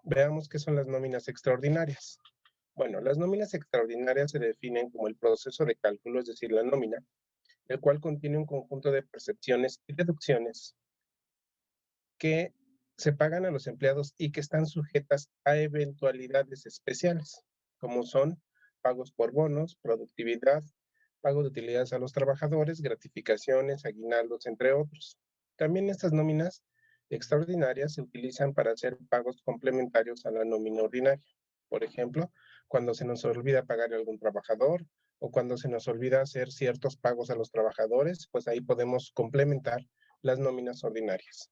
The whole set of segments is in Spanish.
Veamos qué son las nóminas extraordinarias. Bueno, las nóminas extraordinarias se definen como el proceso de cálculo, es decir, la nómina, el cual contiene un conjunto de percepciones y deducciones que se pagan a los empleados y que están sujetas a eventualidades especiales, como son pagos por bonos, productividad, pago de utilidades a los trabajadores, gratificaciones, aguinaldos, entre otros. También estas nóminas extraordinarias se utilizan para hacer pagos complementarios a la nómina ordinaria. Por ejemplo, cuando se nos olvida pagar a algún trabajador o cuando se nos olvida hacer ciertos pagos a los trabajadores, pues ahí podemos complementar las nóminas ordinarias.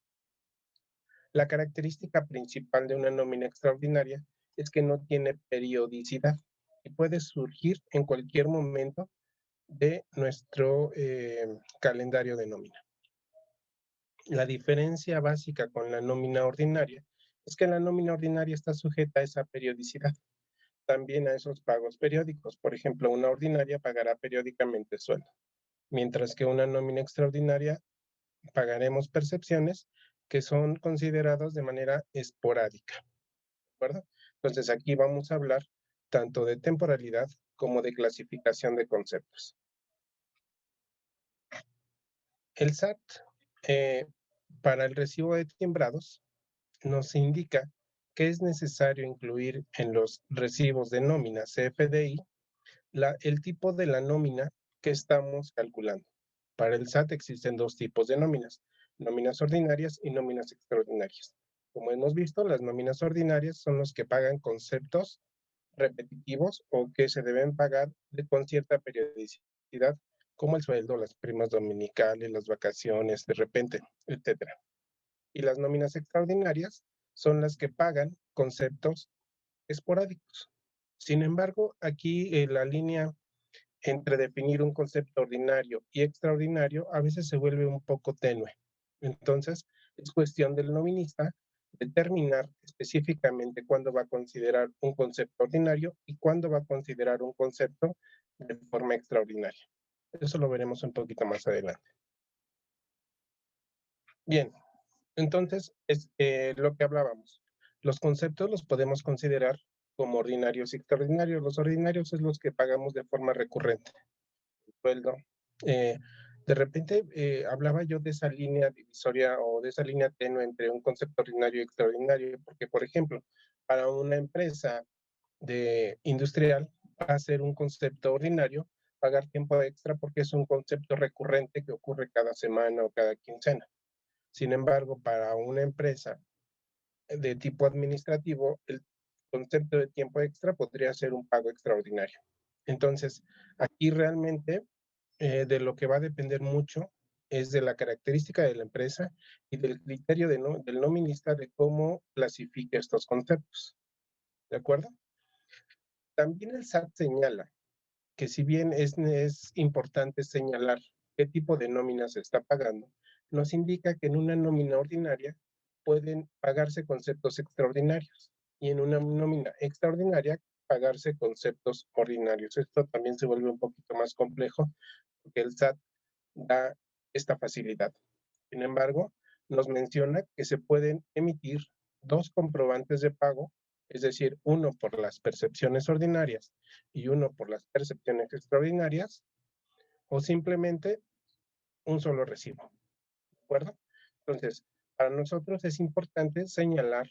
La característica principal de una nómina extraordinaria es que no tiene periodicidad y puede surgir en cualquier momento de nuestro calendario de nómina. La diferencia básica con la nómina ordinaria es que la nómina ordinaria está sujeta a esa periodicidad, también a esos pagos periódicos. Por ejemplo, una ordinaria pagará periódicamente sueldo, mientras que una nómina extraordinaria pagaremos percepciones que son consideradas de manera esporádica, ¿de acuerdo? Entonces aquí vamos a hablar tanto de temporalidad como de clasificación de conceptos. El SAT, eh, para el recibo de timbrados, nos indica que es necesario incluir en los recibos de nómina CFDI el tipo de la nómina que estamos calculando. Para el SAT existen dos tipos de nóminas, nóminas ordinarias y nóminas extraordinarias. Como hemos visto, las nóminas ordinarias son los que pagan conceptos repetitivos o que se deben pagar con cierta periodicidad, como el sueldo, las primas dominicales, las vacaciones, de repente, etcétera. Y las nóminas extraordinarias son las que pagan conceptos esporádicos. Sin embargo, aquí la línea entre definir un concepto ordinario y extraordinario a veces se vuelve un poco tenue. Entonces, es cuestión del nominista determinar específicamente cuándo va a considerar un concepto ordinario y cuándo va a considerar un concepto de forma extraordinaria. Eso lo veremos un poquito más adelante. Bien, entonces es lo que hablábamos. Los conceptos los podemos considerar como ordinarios y extraordinarios. Los ordinarios es los que pagamos de forma recurrente. Sueldo. De repente hablaba yo de esa línea divisoria o de esa línea tenue entre un concepto ordinario y extraordinario, porque, por ejemplo, para una empresa industrial va a ser un concepto ordinario pagar tiempo extra porque es un concepto recurrente que ocurre cada semana o cada quincena. Sin embargo, para una empresa de tipo administrativo, el concepto de tiempo extra podría ser un pago extraordinario. Entonces, aquí realmente de lo que va a depender mucho es de la característica de la empresa y del criterio del nominista de cómo clasifica estos conceptos. ¿De acuerdo? También el SAT señala que si bien es importante señalar qué tipo de nómina se está pagando, nos indica que en una nómina ordinaria pueden pagarse conceptos extraordinarios y en una nómina extraordinaria pagarse conceptos ordinarios. Esto también se vuelve un poquito más complejo porque el SAT da esta facilidad. Sin embargo, nos menciona que se pueden emitir dos comprobantes de pago, es decir, uno por las percepciones ordinarias y uno por las percepciones extraordinarias, o simplemente un solo recibo. ¿De acuerdo? Entonces, para nosotros es importante señalar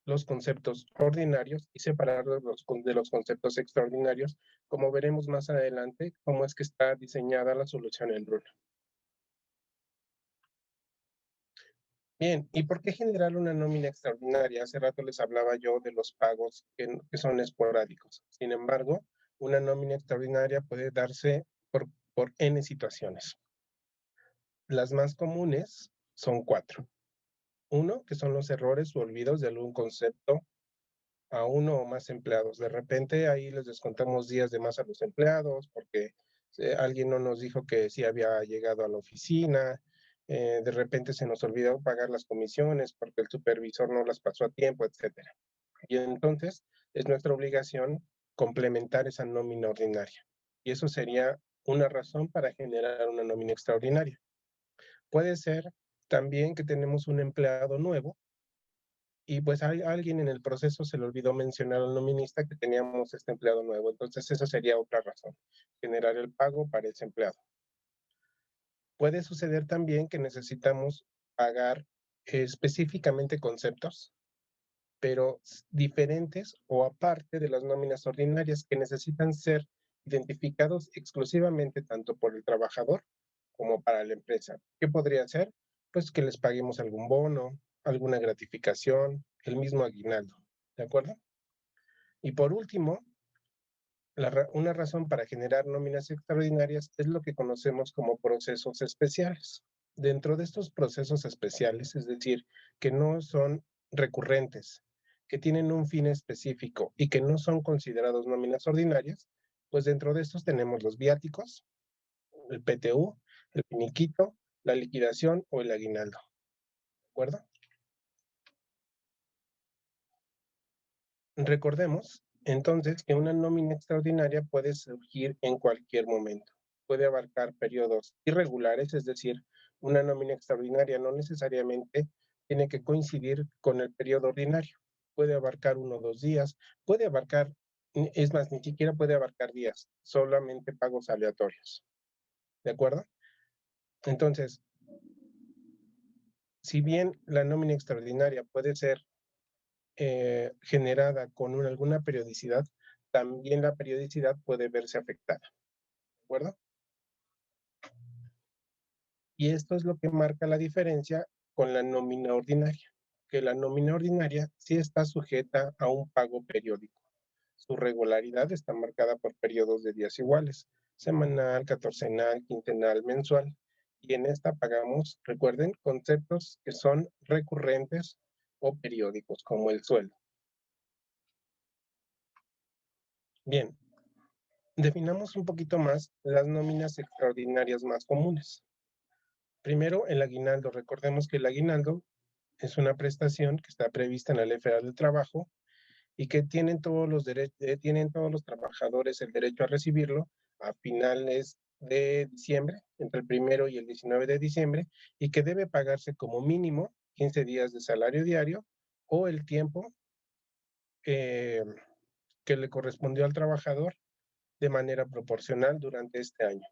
los conceptos ordinarios y separarlos de los conceptos extraordinarios, como veremos más adelante cómo es que está diseñada la solución en RUN. Bien, ¿y por qué generar una nómina extraordinaria? Hace rato les hablaba yo de los pagos que son esporádicos. Sin embargo, una nómina extraordinaria puede darse por N situaciones. Las más comunes son 4. Uno, que son los errores o olvidos de algún concepto a uno o más empleados. De repente ahí les descontamos días de más a los empleados porque alguien no nos dijo que sí había llegado a la oficina, de repente se nos olvidó pagar las comisiones porque el supervisor no las pasó a tiempo, etcétera. Y entonces es nuestra obligación complementar esa nómina ordinaria. Y eso sería una razón para generar una nómina extraordinaria. Puede ser también que tenemos un empleado nuevo y pues a alguien en el proceso se le olvidó mencionar al nominista que teníamos este empleado nuevo. Entonces esa sería otra razón, generar el pago para ese empleado. Puede suceder también que necesitamos pagar específicamente conceptos, pero diferentes o aparte de las nóminas ordinarias que necesitan ser identificados exclusivamente tanto por el trabajador como para la empresa. ¿Qué podría ser? Pues que les paguemos algún bono, alguna gratificación, el mismo aguinaldo, ¿de acuerdo? Y por último, una razón para generar nóminas extraordinarias es lo que conocemos como procesos especiales. Dentro de estos procesos especiales, es decir, que no son recurrentes, que tienen un fin específico y que no son considerados nóminas ordinarias, pues dentro de estos tenemos los viáticos, el PTU, el finiquito, la liquidación o el aguinaldo. ¿De acuerdo? Recordemos entonces que una nómina extraordinaria puede surgir en cualquier momento. Puede abarcar periodos irregulares, es decir, una nómina extraordinaria no necesariamente tiene que coincidir con el periodo ordinario. Puede abarcar 1 o 2 días, puede abarcar, es más, ni siquiera puede abarcar días, solamente pagos aleatorios. ¿De acuerdo? Entonces, si bien la nómina extraordinaria puede ser generada con alguna periodicidad, también la periodicidad puede verse afectada. ¿De acuerdo? Y esto es lo que marca la diferencia con la nómina ordinaria, que la nómina ordinaria sí está sujeta a un pago periódico. Su regularidad está marcada por periodos de días iguales, semanal, catorcenal, quincenal, mensual. Y en esta pagamos, recuerden, conceptos que son recurrentes o periódicos, como el sueldo. Bien, definamos un poquito más las nóminas extraordinarias más comunes. Primero, el aguinaldo. Recordemos que el aguinaldo es una prestación que está prevista en la Ley Federal del Trabajo y que tienen todos los trabajadores el derecho a recibirlo a finales de diciembre, entre el 1 y el 19 de diciembre, y que debe pagarse como mínimo 15 días de salario diario o el tiempo que le correspondió al trabajador de manera proporcional durante este año.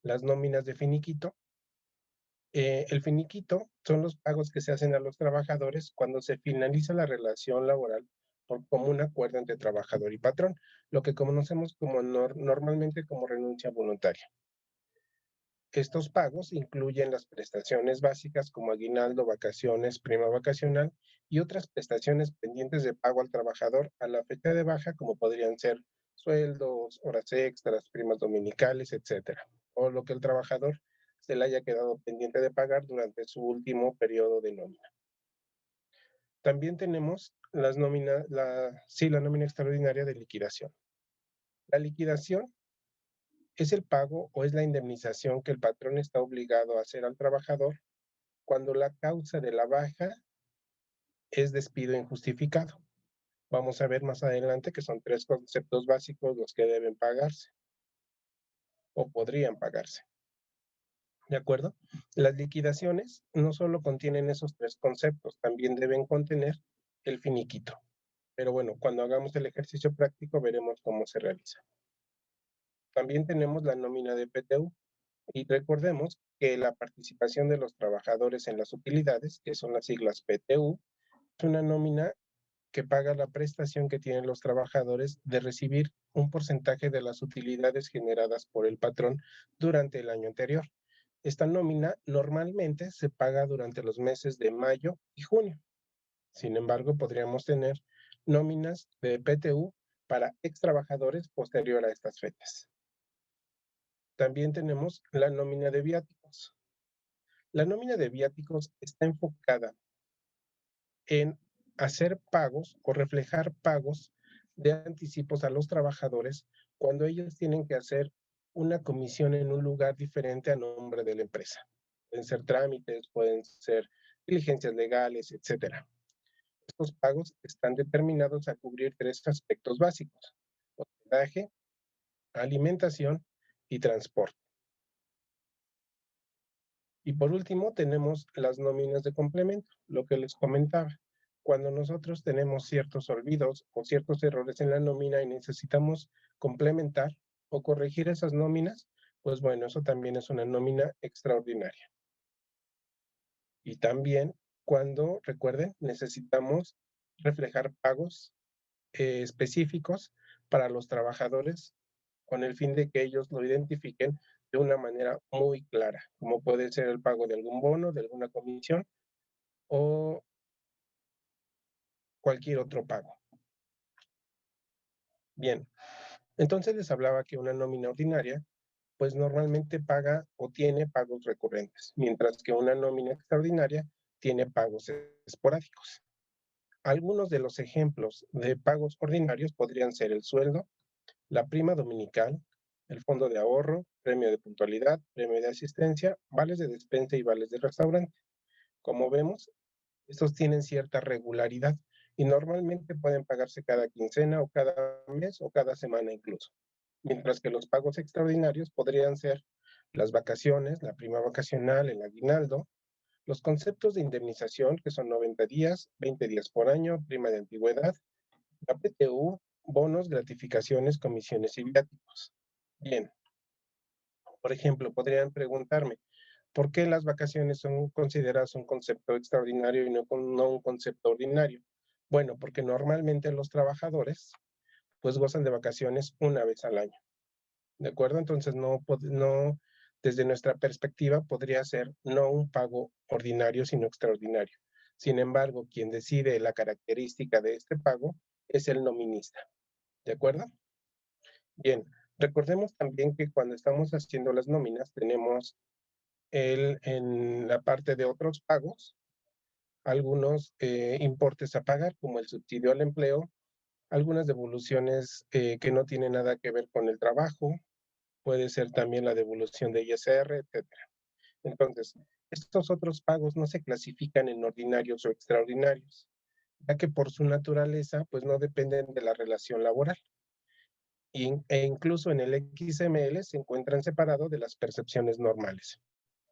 Las nóminas de finiquito. El finiquito son los pagos que se hacen a los trabajadores cuando se finaliza la relación laboral por común acuerdo entre trabajador y patrón, lo que conocemos como normalmente como renuncia voluntaria. Estos pagos incluyen las prestaciones básicas como aguinaldo, vacaciones, prima vacacional y otras prestaciones pendientes de pago al trabajador a la fecha de baja, como podrían ser sueldos, horas extras, primas dominicales, etcétera, o lo que el trabajador se le haya quedado pendiente de pagar durante su último periodo de nómina. También tenemos la nómina extraordinaria de liquidación. La liquidación es el pago o es la indemnización que el patrón está obligado a hacer al trabajador cuando la causa de la baja es despido injustificado. Vamos a ver más adelante que son 3 conceptos básicos los que deben pagarse o podrían pagarse. ¿De acuerdo? Las liquidaciones no solo contienen esos 3 conceptos, también deben contener el finiquito. Pero bueno, cuando hagamos el ejercicio práctico veremos cómo se realiza. También tenemos la nómina de PTU y recordemos que la participación de los trabajadores en las utilidades, que son las siglas PTU, es una nómina que paga la prestación que tienen los trabajadores de recibir un porcentaje de las utilidades generadas por el patrón durante el año anterior. Esta nómina normalmente se paga durante los meses de mayo y junio. Sin embargo, podríamos tener nóminas de PTU para extrabajadores posterior a estas fechas. También tenemos la nómina de viáticos. La nómina de viáticos está enfocada en hacer pagos o reflejar pagos de anticipos a los trabajadores cuando ellos tienen que hacer una comisión en un lugar diferente a nombre de la empresa. Pueden ser trámites, pueden ser diligencias legales, etcétera. Estos pagos están determinados a cubrir 3 aspectos básicos: hospedaje, alimentación y transporte. Y por último tenemos las nóminas de complemento, lo que les comentaba. Cuando nosotros tenemos ciertos olvidos o ciertos errores en la nómina y necesitamos complementar o corregir esas nóminas, pues bueno, eso también es una nómina extraordinaria. Y también cuando, recuerden, necesitamos reflejar pagos específicos para los trabajadores con el fin de que ellos lo identifiquen de una manera muy clara, como puede ser el pago de algún bono, de alguna comisión o cualquier otro pago. Bien, entonces les hablaba que una nómina ordinaria pues normalmente paga o tiene pagos recurrentes, mientras que una nómina extraordinaria tiene pagos esporádicos. Algunos de los ejemplos de pagos ordinarios podrían ser el sueldo, la prima dominical, el fondo de ahorro, premio de puntualidad, premio de asistencia, vales de despensa y vales de restaurante. Como vemos, estos tienen cierta regularidad y normalmente pueden pagarse cada quincena o cada mes o cada semana incluso. Mientras que los pagos extraordinarios podrían ser las vacaciones, la prima vacacional, el aguinaldo, los conceptos de indemnización, que son 90 días, 20 días por año, prima de antigüedad, la PTU, bonos, gratificaciones, comisiones y viáticos. Bien, por ejemplo, podrían preguntarme, ¿por qué las vacaciones son consideradas un concepto extraordinario y no un concepto ordinario? Bueno, porque normalmente los trabajadores pues gozan de vacaciones una vez al año, ¿de acuerdo? Entonces no, desde nuestra perspectiva podría ser no un pago ordinario, sino extraordinario. Sin embargo, quien decide la característica de este pago es el nominista, ¿de acuerdo? Bien, recordemos también que cuando estamos haciendo las nóminas tenemos en la parte de otros pagos, algunos importes a pagar, como el subsidio al empleo, algunas devoluciones que no tienen nada que ver con el trabajo, puede ser también la devolución de ISR, etcétera. Entonces, estos otros pagos no se clasifican en ordinarios o extraordinarios, ya que por su naturaleza, pues no dependen de la relación laboral. E incluso en el XML se encuentran separados de las percepciones normales.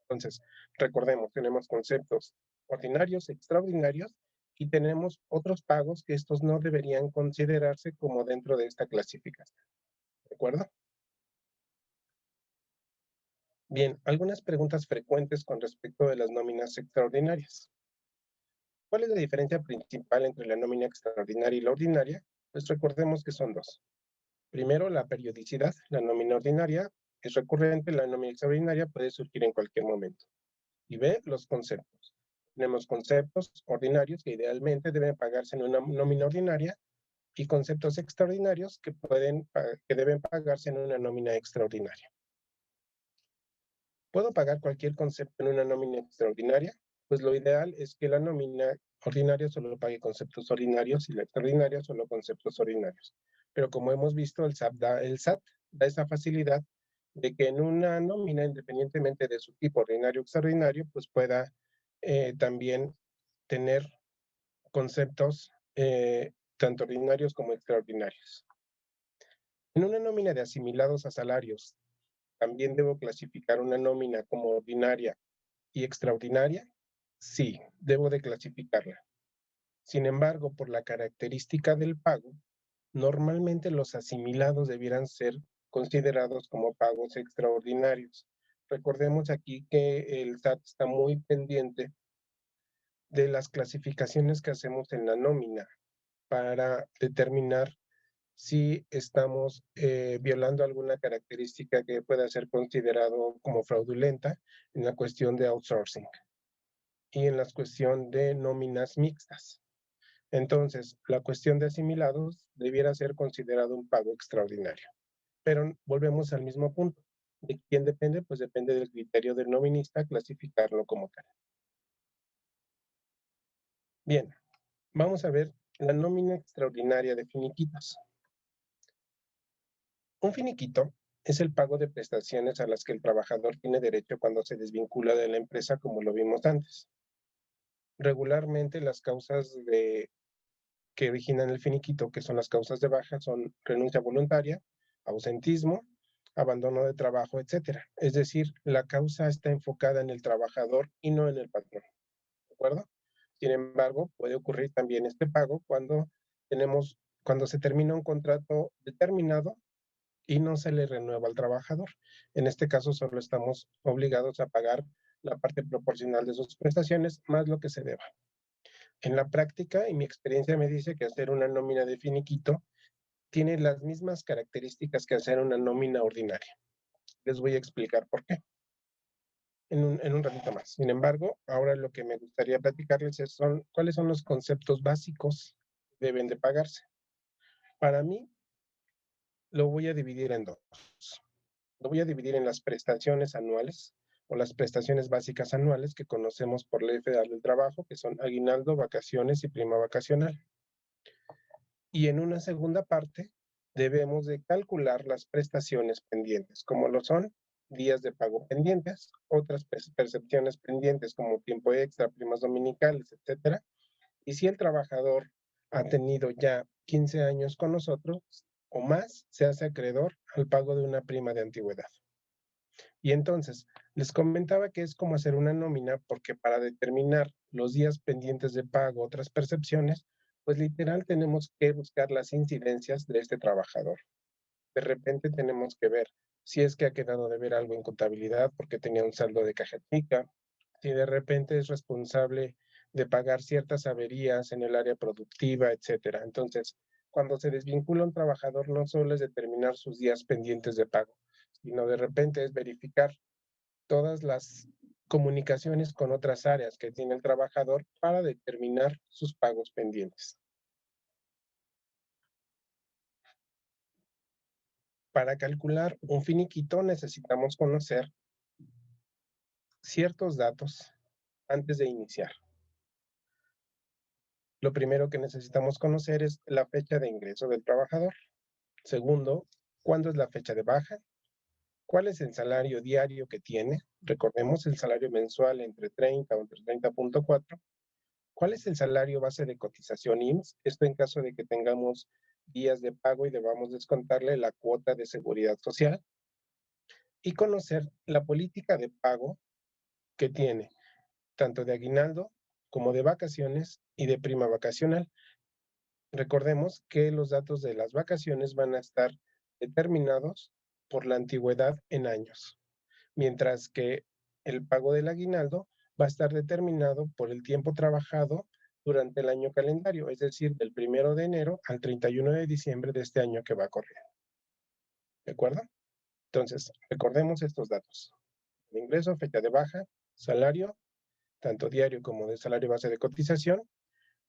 Entonces, recordemos, tenemos conceptos ordinarios, extraordinarios, y tenemos otros pagos que estos no deberían considerarse como dentro de esta clasificación. ¿De acuerdo? Bien, algunas preguntas frecuentes con respecto de las nóminas extraordinarias. ¿Cuál es la diferencia principal entre la nómina extraordinaria y la ordinaria? Pues recordemos que son dos. Primero, la periodicidad. La nómina ordinaria es recurrente, la nómina extraordinaria puede surgir en cualquier momento. Y B, los conceptos. Tenemos conceptos ordinarios que idealmente deben pagarse en una nómina ordinaria y conceptos extraordinarios que deben pagarse en una nómina extraordinaria. ¿Puedo pagar cualquier concepto en una nómina extraordinaria? Pues lo ideal es que la nómina ordinaria solo pague conceptos ordinarios y la extraordinaria solo conceptos ordinarios. Pero como hemos visto, el SAT da esa facilidad de que en una nómina, independientemente de su tipo ordinario o extraordinario, pues pueda también tener conceptos tanto ordinarios como extraordinarios. En una nómina de asimilados a salarios, ¿también debo clasificar una nómina como ordinaria y extraordinaria? Sí, debo de clasificarla. Sin embargo, por la característica del pago, normalmente los asimilados debieran ser considerados como pagos extraordinarios. Recordemos aquí que el SAT está muy pendiente de las clasificaciones que hacemos en la nómina para determinar si estamos violando alguna característica que pueda ser considerado como fraudulenta en la cuestión de outsourcing y en la cuestión de nóminas mixtas. Entonces, la cuestión de asimilados debiera ser considerado un pago extraordinario. Pero volvemos al mismo punto. ¿De quién depende? Pues depende del criterio del nominista clasificarlo como tal. Bien, vamos a ver la nómina extraordinaria de finiquitos. Un finiquito es el pago de prestaciones a las que el trabajador tiene derecho cuando se desvincula de la empresa, como lo vimos antes. Regularmente las causas que originan el finiquito, que son las causas de baja, son renuncia voluntaria, ausentismo, abandono de trabajo, etcétera. Es decir, la causa está enfocada en el trabajador y no en el patrón. ¿De acuerdo? Sin embargo, puede ocurrir también este pago cuando se termina un contrato determinado y no se le renueva al trabajador. En este caso, solo estamos obligados a pagar la parte proporcional de sus prestaciones más lo que se deba. En la práctica, y mi experiencia me dice que hacer una nómina de finiquito tiene las mismas características que hacer una nómina ordinaria. Les voy a explicar por qué en un ratito más. Sin embargo, ahora lo que me gustaría platicarles son cuáles son los conceptos básicos que deben de pagarse. Para mí, lo voy a dividir en dos. Lo voy a dividir en las prestaciones anuales o las prestaciones básicas anuales que conocemos por Ley Federal del Trabajo, que son aguinaldo, vacaciones y prima vacacional. Y en una segunda parte, debemos de calcular las prestaciones pendientes, como lo son días de pago pendientes, otras percepciones pendientes como tiempo extra, primas dominicales, etcétera. Y si el trabajador ha tenido ya 15 años con nosotros o más, se hace acreedor al pago de una prima de antigüedad. Y entonces, les comentaba que es como hacer una nómina porque para determinar los días pendientes de pago, otras percepciones, pues literal tenemos que buscar las incidencias de este trabajador. De repente tenemos que ver si es que ha quedado de ver algo en contabilidad porque tenía un saldo de caja chica, si de repente es responsable de pagar ciertas averías en el área productiva, etcétera. Entonces, cuando se desvincula un trabajador, no solo es determinar sus días pendientes de pago, sino de repente es verificar todas las comunicaciones con otras áreas que tiene el trabajador para determinar sus pagos pendientes. Para calcular un finiquito necesitamos conocer ciertos datos antes de iniciar. Lo primero que necesitamos conocer es la fecha de ingreso del trabajador. Segundo, cuándo es la fecha de baja. ¿Cuál es el salario diario que tiene? Recordemos el salario mensual entre 30 o entre 30.4. ¿Cuál es el salario base de cotización IMSS? Esto en caso de que tengamos días de pago y debamos descontarle la cuota de seguridad social. Y conocer la política de pago que tiene, tanto de aguinaldo como de vacaciones y de prima vacacional. Recordemos que los datos de las vacaciones van a estar determinados por la antigüedad en años, mientras que el pago del aguinaldo va a estar determinado por el tiempo trabajado durante el año calendario, es decir, del 1 de enero al 31 de diciembre de este año que va a correr. ¿De acuerdo? Entonces, recordemos estos datos. El ingreso, fecha de baja, salario, tanto diario como de salario base de cotización,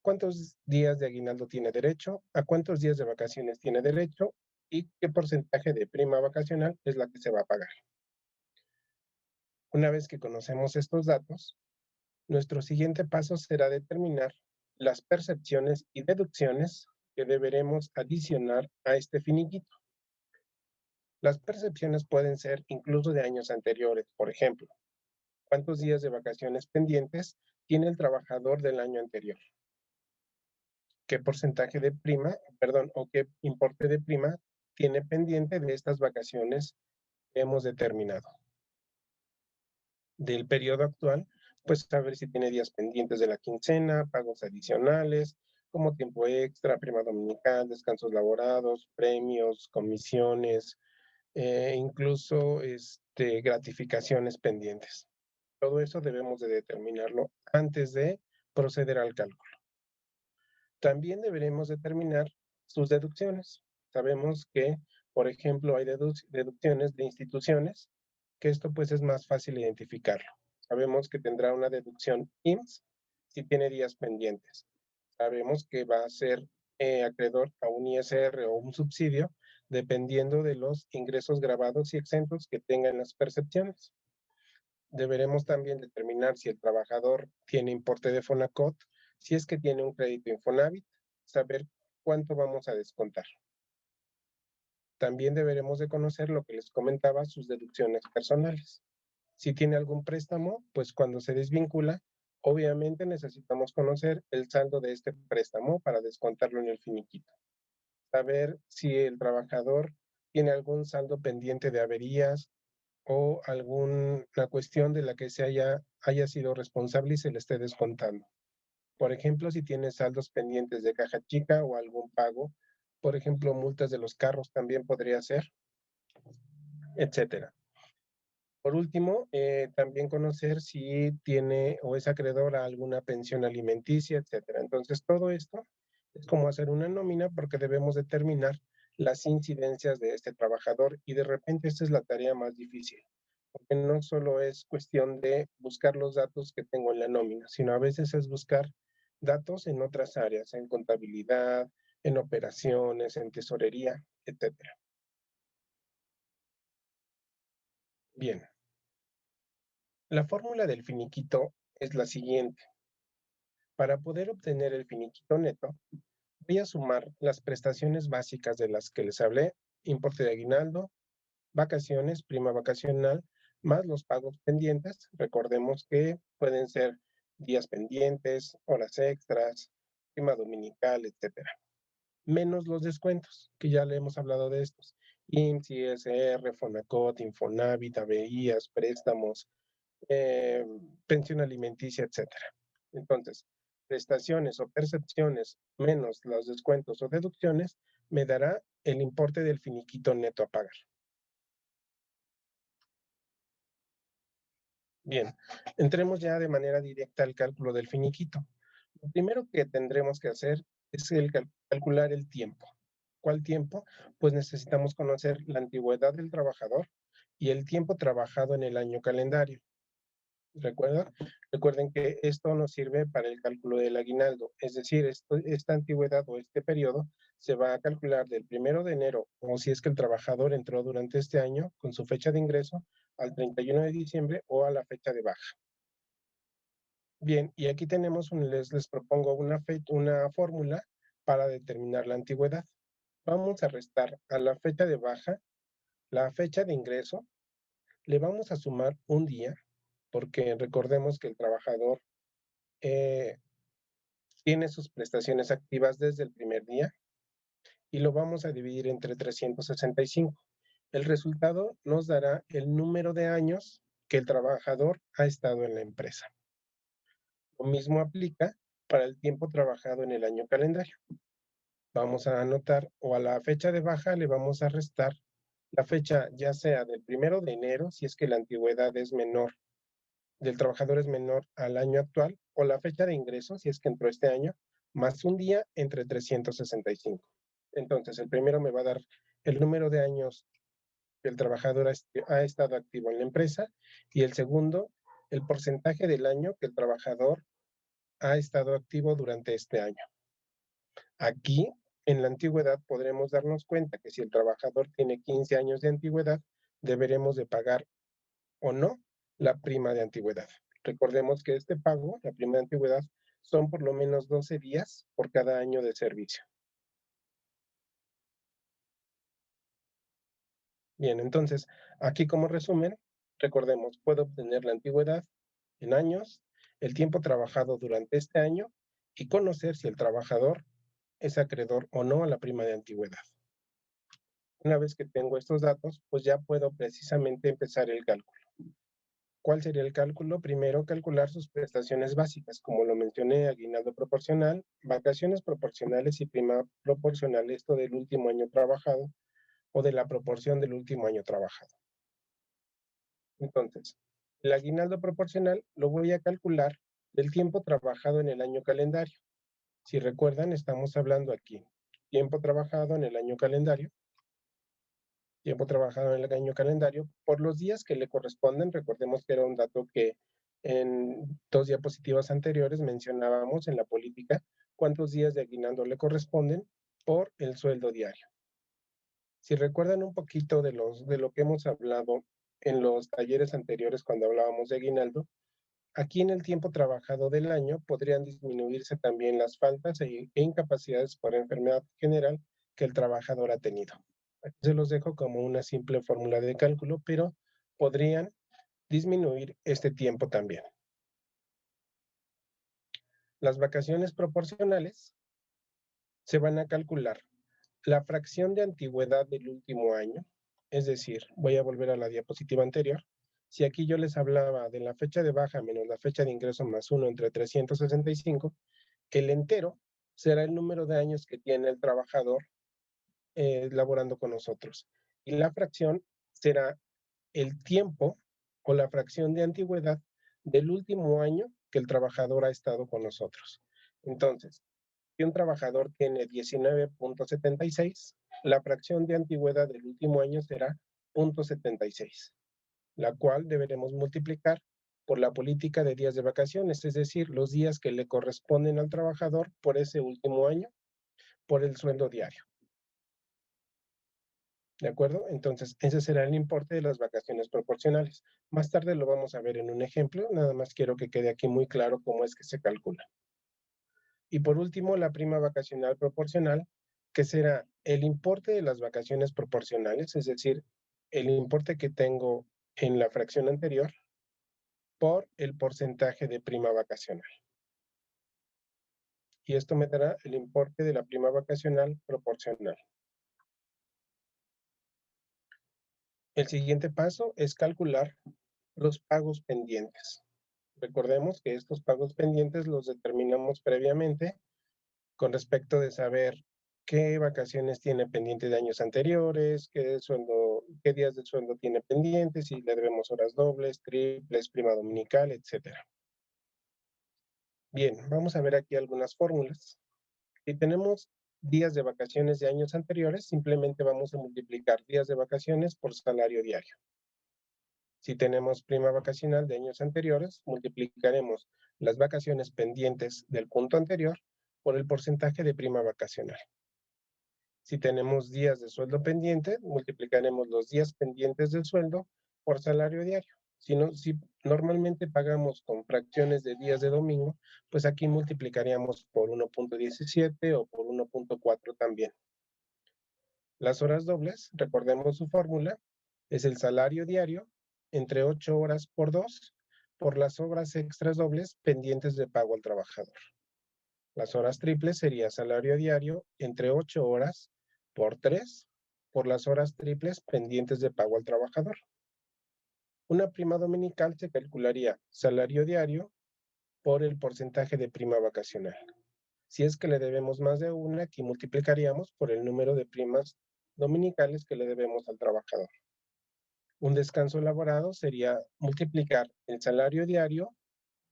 cuántos días de aguinaldo tiene derecho, a cuántos días de vacaciones tiene derecho y qué porcentaje de prima vacacional es la que se va a pagar. Una vez que conocemos estos datos, nuestro siguiente paso será determinar las percepciones y deducciones que deberemos adicionar a este finiquito. Las percepciones pueden ser incluso de años anteriores, por ejemplo, ¿cuántos días de vacaciones pendientes tiene el trabajador del año anterior? ¿Qué porcentaje de prima, perdón, o qué importe de prima tiene pendiente de estas vacaciones que hemos determinado? Del periodo actual, pues saber si tiene días pendientes de la quincena, pagos adicionales, como tiempo extra, prima dominical, descansos laborados, premios, comisiones, incluso gratificaciones pendientes. Todo eso debemos de determinarlo antes de proceder al cálculo. También deberemos determinar sus deducciones. Sabemos que, por ejemplo, hay deducciones de instituciones, que esto pues es más fácil identificarlo. Sabemos que tendrá una deducción IMSS si tiene días pendientes. Sabemos que va a ser acreedor a un ISR o un subsidio dependiendo de los ingresos grabados y exentos que tengan las percepciones. Deberemos también determinar si el trabajador tiene importe de Fonacot, si es que tiene un crédito Infonavit, saber cuánto vamos a descontar. También deberemos de conocer lo que les comentaba, sus deducciones personales. Si tiene algún préstamo, pues cuando se desvincula, obviamente necesitamos conocer el saldo de este préstamo para descontarlo en el finiquito. Saber si el trabajador tiene algún saldo pendiente de averías o alguna cuestión de la que haya sido responsable y se le esté descontando. Por ejemplo, si tienes saldos pendientes de caja chica o algún pago, por ejemplo, multas de los carros también podría ser, etcétera. Por último, también conocer si tiene o es acreedor a alguna pensión alimenticia, etcétera. Entonces, todo esto es como hacer una nómina porque debemos determinar las incidencias de este trabajador y de repente esta es la tarea más difícil, porque no solo es cuestión de buscar los datos que tengo en la nómina, sino a veces es buscar datos en otras áreas, en contabilidad, en operaciones, en tesorería, etcétera. Bien, la fórmula del finiquito es la siguiente. Para poder obtener el finiquito neto, voy a sumar las prestaciones básicas de las que les hablé, importe de aguinaldo, vacaciones, prima vacacional, más los pagos pendientes. Recordemos que pueden ser días pendientes, horas extras, prima dominical, etcétera. Menos los descuentos, que ya le hemos hablado de estos. IMSS, ISR, Fonacot, Infonavit, ABIAS, préstamos, eh, pensión alimenticia, etcétera. Entonces, prestaciones o percepciones menos los descuentos o deducciones me dará el importe del finiquito neto a pagar. Bien, entremos ya de manera directa al cálculo del finiquito. Lo primero que tendremos que hacer es calcular el tiempo. ¿Cuál tiempo? Pues necesitamos conocer la antigüedad del trabajador y el tiempo trabajado en el año calendario. ¿Recuerdan? Recuerden que esto nos sirve para el cálculo del aguinaldo, es decir, esta antigüedad o este periodo se va a calcular del 1 de enero, o si es que el trabajador entró durante este año con su fecha de ingreso, al 31 de diciembre o a la fecha de baja. Bien, y aquí tenemos, les propongo una fórmula para determinar la antigüedad. Vamos a restar a la fecha de baja la fecha de ingreso, le vamos a sumar un día, porque recordemos que el trabajador eh, tiene sus prestaciones activas desde el primer día y lo vamos a dividir entre 365. El resultado nos dará el número de años que el trabajador ha estado en la empresa. Lo mismo aplica para el tiempo trabajado en el año calendario. Vamos a anotar o a la fecha de baja le vamos a restar la fecha ya sea del 1 de enero, si es que la antigüedad es menor, del trabajador es menor al año actual, o la fecha de ingreso, si es que entró este año, más un día entre 365. Entonces, el primero me va a dar el número de años que el trabajador ha estado activo en la empresa y el segundo, el porcentaje del año que el trabajador ha estado activo durante este año. Aquí, en la antigüedad, podremos darnos cuenta que si el trabajador tiene 15 años de antigüedad, deberemos de pagar o no la prima de antigüedad. Recordemos que este pago, la prima de antigüedad, son por lo menos 12 días por cada año de servicio. Bien, entonces, aquí como resumen, recordemos, puedo obtener la antigüedad en años, el tiempo trabajado durante este año y conocer si el trabajador es acreedor o no a la prima de antigüedad. Una vez que tengo estos datos, pues ya puedo precisamente empezar el cálculo. ¿Cuál sería el cálculo? Primero, calcular sus prestaciones básicas, como lo mencioné, aguinaldo proporcional, vacaciones proporcionales y prima proporcional, esto del último año trabajado o de la proporción del último año trabajado. Entonces, el aguinaldo proporcional lo voy a calcular del tiempo trabajado en el año calendario. Si recuerdan, estamos hablando aquí, tiempo trabajado en el año calendario, tiempo trabajado en el año calendario, por los días que le corresponden. Recordemos que era un dato que en 2 diapositivas anteriores mencionábamos en la política, cuántos días de aguinaldo le corresponden por el sueldo diario. Si recuerdan un poquito de lo que hemos hablado en los talleres anteriores cuando hablábamos de aguinaldo, aquí en el tiempo trabajado del año podrían disminuirse también las faltas e incapacidades por enfermedad general que el trabajador ha tenido. Aquí se los dejo como una simple fórmula de cálculo, pero podrían disminuir este tiempo también. Las vacaciones proporcionales se van a calcular la fracción de antigüedad del último año, es decir, voy a volver a la diapositiva anterior. Si aquí yo les hablaba de la fecha de baja menos la fecha de ingreso más 1 entre 365, El entero será el número de años que tiene el trabajador laborando con nosotros. Y la fracción será el tiempo o la fracción de antigüedad del último año que el trabajador ha estado con nosotros. Entonces, si un trabajador tiene 19.76, la fracción de antigüedad del último año será 0.76, la cual deberemos multiplicar por la política de días de vacaciones, es decir, los días que le corresponden al trabajador por ese último año, por el sueldo diario. ¿De acuerdo? Entonces, ese será el importe de las vacaciones proporcionales. Más tarde lo vamos a ver en un ejemplo, nada más quiero que quede aquí muy claro cómo es que se calcula. Y por último, la prima vacacional proporcional, que será el importe de las vacaciones proporcionales, es decir, el importe que tengo en la fracción anterior por el porcentaje de prima vacacional. Y esto me dará el importe de la prima vacacional proporcional. El siguiente paso es calcular los pagos pendientes. Recordemos que estos pagos pendientes los determinamos previamente con respecto de saber qué vacaciones tiene pendiente de años anteriores, qué días de sueldo tiene pendientes, si le debemos horas dobles, triples, prima dominical, etc. Bien, vamos a ver aquí algunas fórmulas. Si tenemos días de vacaciones de años anteriores, simplemente vamos a multiplicar días de vacaciones por salario diario. Si tenemos prima vacacional de años anteriores, multiplicaremos las vacaciones pendientes del punto anterior por el porcentaje de prima vacacional. Si tenemos días de sueldo pendiente, multiplicaremos los días pendientes del sueldo por salario diario. Si normalmente pagamos con fracciones de días de domingo, pues aquí multiplicaríamos por 1.17 o por 1.4 también. Las horas dobles, recordemos su fórmula, es el salario diario entre 8 horas por 2 por las horas extras dobles pendientes de pago al trabajador. Las horas triples sería salario diario entre 8 horas por 3 por las horas triples pendientes de pago al trabajador. Una prima dominical se calcularía salario diario por el porcentaje de prima vacacional. Si es que le debemos más de una, aquí multiplicaríamos por el número de primas dominicales que le debemos al trabajador. Un descanso laborado sería multiplicar el salario diario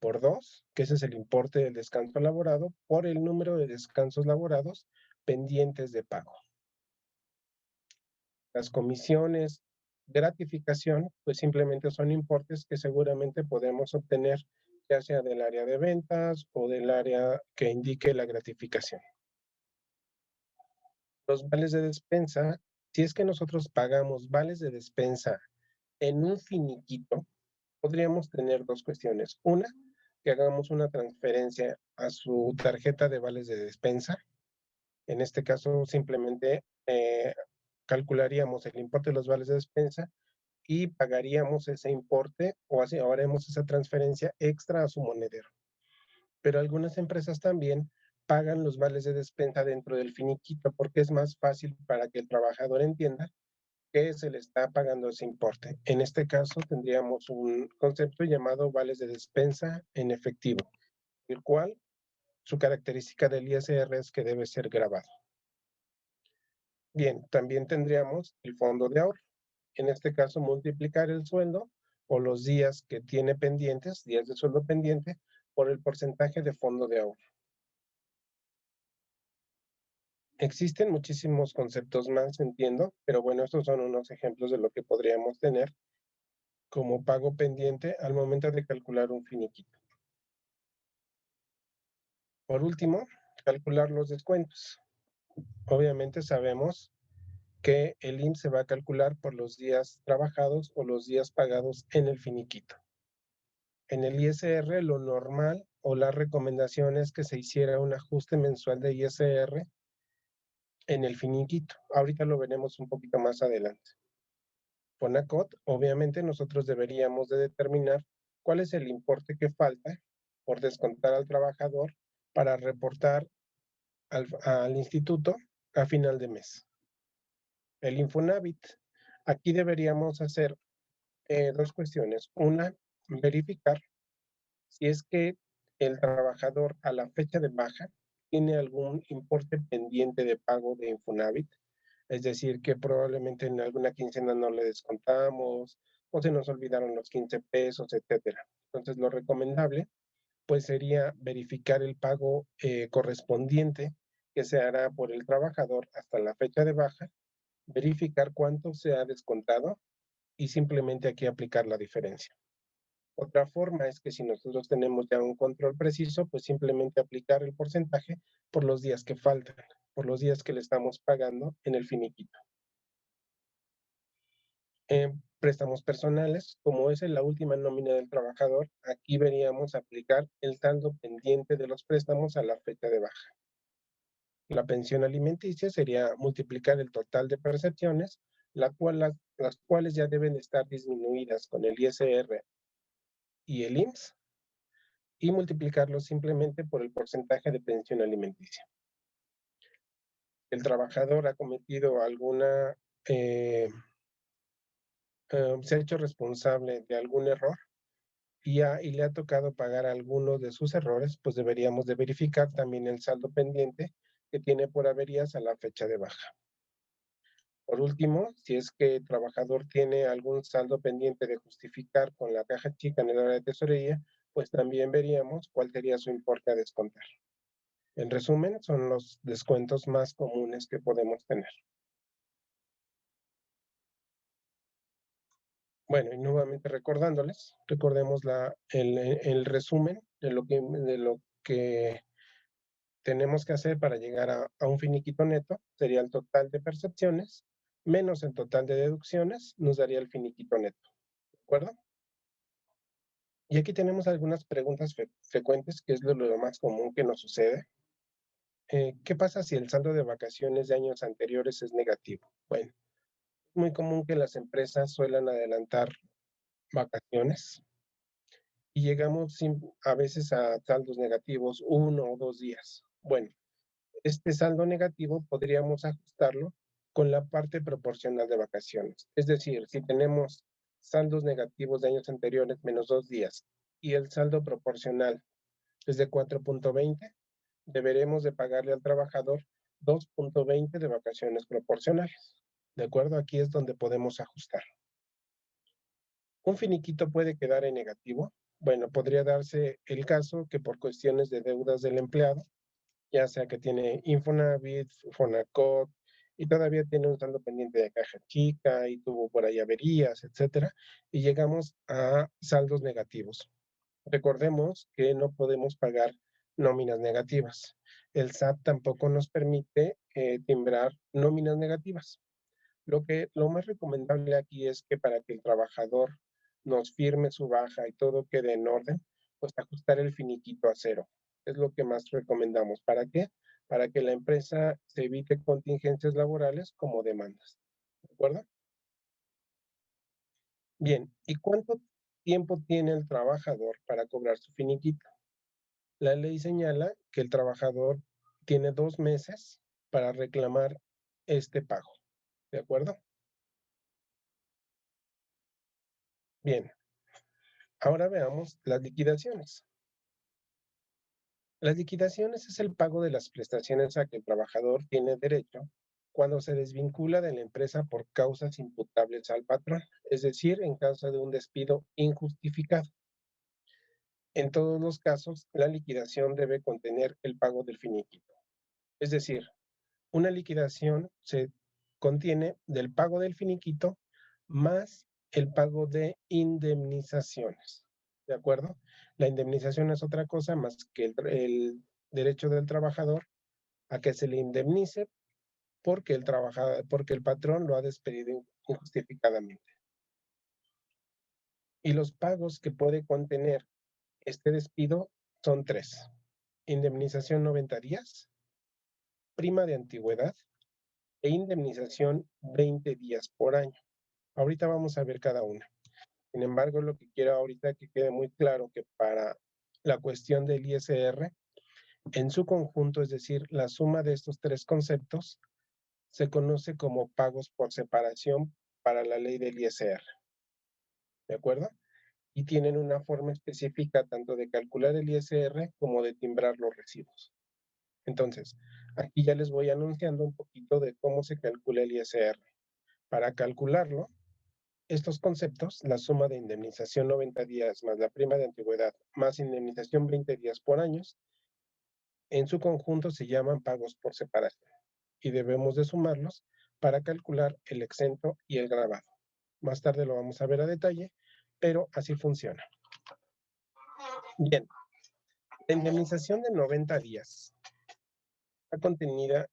por 2, que ese es el importe del descanso laborado, por el número de descansos laborados pendientes de pago. Las comisiones, gratificación, pues simplemente son importes que seguramente podemos obtener ya sea del área de ventas o del área que indique la gratificación. Los vales de despensa, si es que nosotros pagamos vales de despensa en un finiquito, podríamos tener dos cuestiones. Una, que hagamos una transferencia a su tarjeta de vales de despensa. En este caso, simplemente calcularíamos el importe de los vales de despensa y pagaríamos ese importe o haremos esa transferencia extra a su monedero. Pero algunas empresas también pagan los vales de despensa dentro del finiquito porque es más fácil para que el trabajador entienda que se le está pagando ese importe. En este caso tendríamos un concepto llamado vales de despensa en efectivo, el cual su característica del ISR es que debe ser grabado. Bien, también tendríamos el fondo de ahorro. En este caso, multiplicar el sueldo o los días que tiene pendientes, días de sueldo pendiente, por el porcentaje de fondo de ahorro. Existen muchísimos conceptos más, entiendo, pero bueno, estos son unos ejemplos de lo que podríamos tener como pago pendiente al momento de calcular un finiquito. Por último, calcular los descuentos. Obviamente sabemos que el IMSS se va a calcular por los días trabajados o los días pagados en el finiquito. En el ISR, lo normal o la recomendación es que se hiciera un ajuste mensual de ISR en el finiquito. Ahorita lo veremos un poquito más adelante. FONACOT, obviamente nosotros deberíamos de determinar cuál es el importe que falta por descontar al trabajador para reportar al instituto a final de mes. El Infonavit, aquí deberíamos hacer dos cuestiones. Una, verificar si es que el trabajador a la fecha de baja tiene algún importe pendiente de pago de Infonavit, es decir, que probablemente en alguna quincena no le descontamos o se nos olvidaron los 15 pesos, etcétera. Entonces, lo recomendable pues sería verificar el pago correspondiente que se hará por el trabajador hasta la fecha de baja, verificar cuánto se ha descontado y simplemente aquí aplicar la diferencia. Otra forma es que si nosotros tenemos ya un control preciso, pues simplemente aplicar el porcentaje por los días que faltan, por los días que le estamos pagando en el finiquito. Préstamos personales, como es en la última nómina del trabajador, aquí veríamos aplicar el saldo pendiente de los préstamos a la fecha de baja. La pensión alimenticia sería multiplicar el total de percepciones, las cuales ya deben estar disminuidas con el ISR y el IMSS, y multiplicarlo simplemente por el porcentaje de pensión alimenticia. El trabajador ha cometido alguna, se ha hecho responsable de algún error y le ha tocado pagar algunos de sus errores, pues deberíamos de verificar también el saldo pendiente que tiene por averías a la fecha de baja. Por último, si es que el trabajador tiene algún saldo pendiente de justificar con la caja chica en el área de tesorería, pues también veríamos cuál sería su importe a descontar. En resumen, son los descuentos más comunes que podemos tener. Bueno, y nuevamente recordándoles, recordemos el resumen de lo que tenemos que hacer para llegar a un finiquito neto. Sería el total de percepciones menos el total de deducciones, nos daría el finiquito neto. ¿De acuerdo? Y aquí tenemos algunas preguntas frecuentes, que es lo más común que nos sucede. ¿Qué pasa si el saldo de vacaciones de años anteriores es negativo? Bueno, es muy común que las empresas suelan adelantar vacaciones y llegamos a veces a saldos negativos 1 o 2 días. Bueno, este saldo negativo podríamos ajustarlo con la parte proporcional de vacaciones. Es decir, si tenemos saldos negativos de años anteriores menos 2 días y el saldo proporcional es de 4.20, deberemos de pagarle al trabajador 2.20 de vacaciones proporcionales. ¿De acuerdo? Aquí es donde podemos ajustar. ¿Un finiquito puede quedar en negativo? Bueno, podría darse el caso que por cuestiones de deudas del empleado, ya sea que tiene Infonavit, Fonacot, y todavía tiene un saldo pendiente de caja chica y tuvo por ahí averías, etcétera, y llegamos a saldos negativos. Recordemos que no podemos pagar nóminas negativas. El SAT tampoco nos permite timbrar nóminas negativas. Lo más recomendable aquí es que para que el trabajador nos firme su baja y todo quede en orden, pues ajustar el finiquito a cero. Es lo que más recomendamos. ¿Para qué? Para que la empresa se evite contingencias laborales como demandas. ¿De acuerdo? Bien, ¿y cuánto tiempo tiene el trabajador para cobrar su finiquito? La ley señala que el trabajador tiene 2 meses para reclamar este pago. ¿De acuerdo? Bien, ahora veamos las liquidaciones. Las liquidaciones es el pago de las prestaciones a que el trabajador tiene derecho cuando se desvincula de la empresa por causas imputables al patrón, es decir, en caso de un despido injustificado. En todos los casos, la liquidación debe contener el pago del finiquito. Es decir, una liquidación se contiene del pago del finiquito más el pago de indemnizaciones. ¿De acuerdo? La indemnización es otra cosa más que el derecho del trabajador a que se le indemnice porque el patrón lo ha despedido injustificadamente. Y los pagos que puede contener este despido son 3: indemnización 90 días, prima de antigüedad e indemnización 20 días por año. Ahorita vamos a ver cada una. Sin embargo, lo que quiero ahorita que quede muy claro que para la cuestión del ISR, en su conjunto, es decir, la suma de estos 3 conceptos, se conoce como pagos por separación para la ley del ISR. ¿De acuerdo? y tienen una forma específica tanto de calcular el ISR como de timbrar los recibos. Entonces, aquí ya les voy anunciando un poquito de cómo se calcula el ISR. Para calcularlo, estos conceptos, la suma de indemnización 90 días más la prima de antigüedad más indemnización 20 días por años, en su conjunto se llaman pagos por separación y debemos de sumarlos para calcular el exento y el gravado. Más tarde lo vamos a ver a detalle, pero así funciona. Bien, la indemnización de 90 días está contenida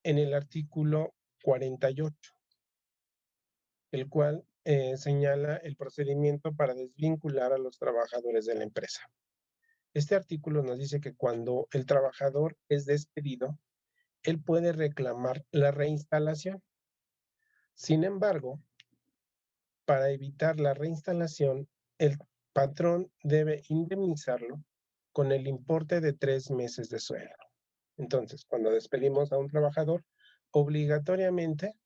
en el artículo 48, el cual señala el procedimiento para desvincular a los trabajadores de la empresa. Este artículo nos dice que cuando el trabajador es despedido, él puede reclamar la reinstalación. Sin embargo, para evitar la reinstalación, el patrón debe indemnizarlo con el importe de 3 meses de sueldo. Entonces, cuando despedimos a un trabajador, obligatoriamente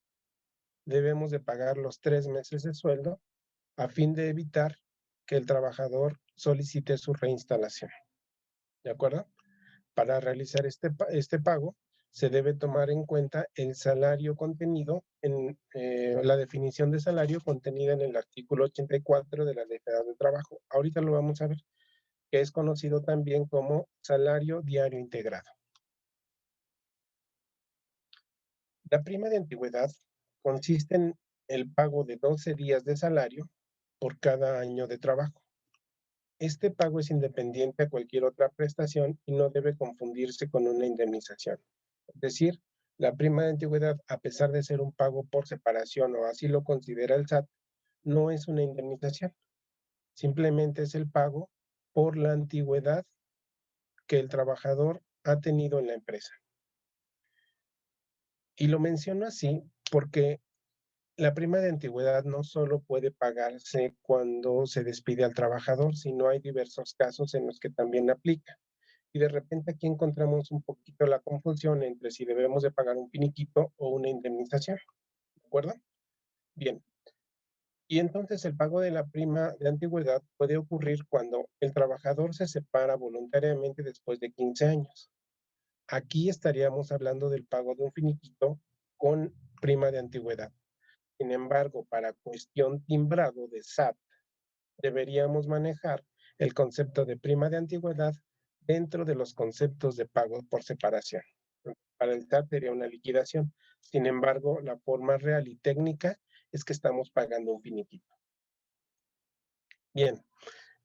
debemos de pagar los 3 meses de sueldo a fin de evitar que el trabajador solicite su reinstalación. ¿De acuerdo? Para realizar este pago, se debe tomar en cuenta el salario contenido en la definición de salario contenida en el artículo 84 de la Ley Federal del Trabajo. Ahorita lo vamos a ver, que es conocido también como salario diario integrado. La prima de antigüedad consiste en el pago de 12 días de salario por cada año de trabajo. Este pago es independiente a cualquier otra prestación y no debe confundirse con una indemnización. Es decir, la prima de antigüedad, a pesar de ser un pago por separación o así lo considera el SAT, no es una indemnización. Simplemente es el pago por la antigüedad que el trabajador ha tenido en la empresa. Y lo menciono así porque la prima de antigüedad no solo puede pagarse cuando se despide al trabajador, sino hay diversos casos en los que también aplica. Y de repente aquí encontramos un poquito la confusión entre si debemos de pagar un finiquito o una indemnización, ¿de acuerdo? Bien. Y entonces el pago de la prima de antigüedad puede ocurrir cuando el trabajador se separa voluntariamente después de 15 años. Aquí estaríamos hablando del pago de un finiquito con prima de antigüedad. Sin embargo, para cuestión timbrado de SAT, deberíamos manejar el concepto de prima de antigüedad dentro de los conceptos de pago por separación. Para el SAT sería una liquidación. Sin embargo, la forma real y técnica es que estamos pagando un finiquito. Bien,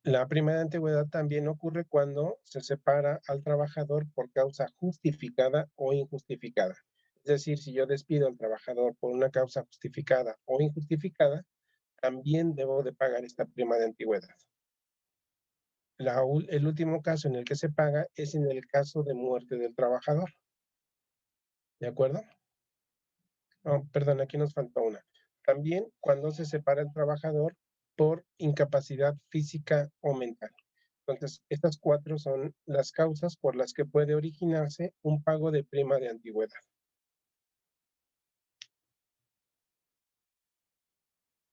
la prima de antigüedad también ocurre cuando se separa al trabajador por causa justificada o injustificada. Es decir, si yo despido al trabajador por una causa justificada o injustificada, también debo de pagar esta prima de antigüedad. El último caso en el que se paga es en el caso de muerte del trabajador. ¿De acuerdo? Oh, perdón, aquí nos faltó una. También cuando se separa el trabajador por incapacidad física o mental. Entonces, estas 4 son las causas por las que puede originarse un pago de prima de antigüedad.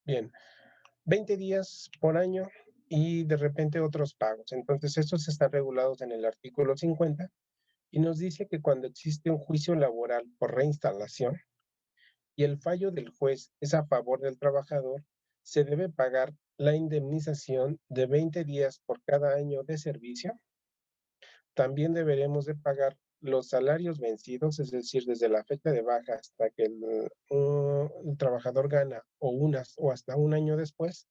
Bien, 20 días por año y de repente otros pagos. Entonces, estos están regulados en el artículo 50 y nos dice que cuando existe un juicio laboral por reinstalación y el fallo del juez es a favor del trabajador, se debe pagar la indemnización de 20 días por cada año de servicio. También deberemos de pagar los salarios vencidos, es decir, desde la fecha de baja hasta que el trabajador gana o hasta un año después.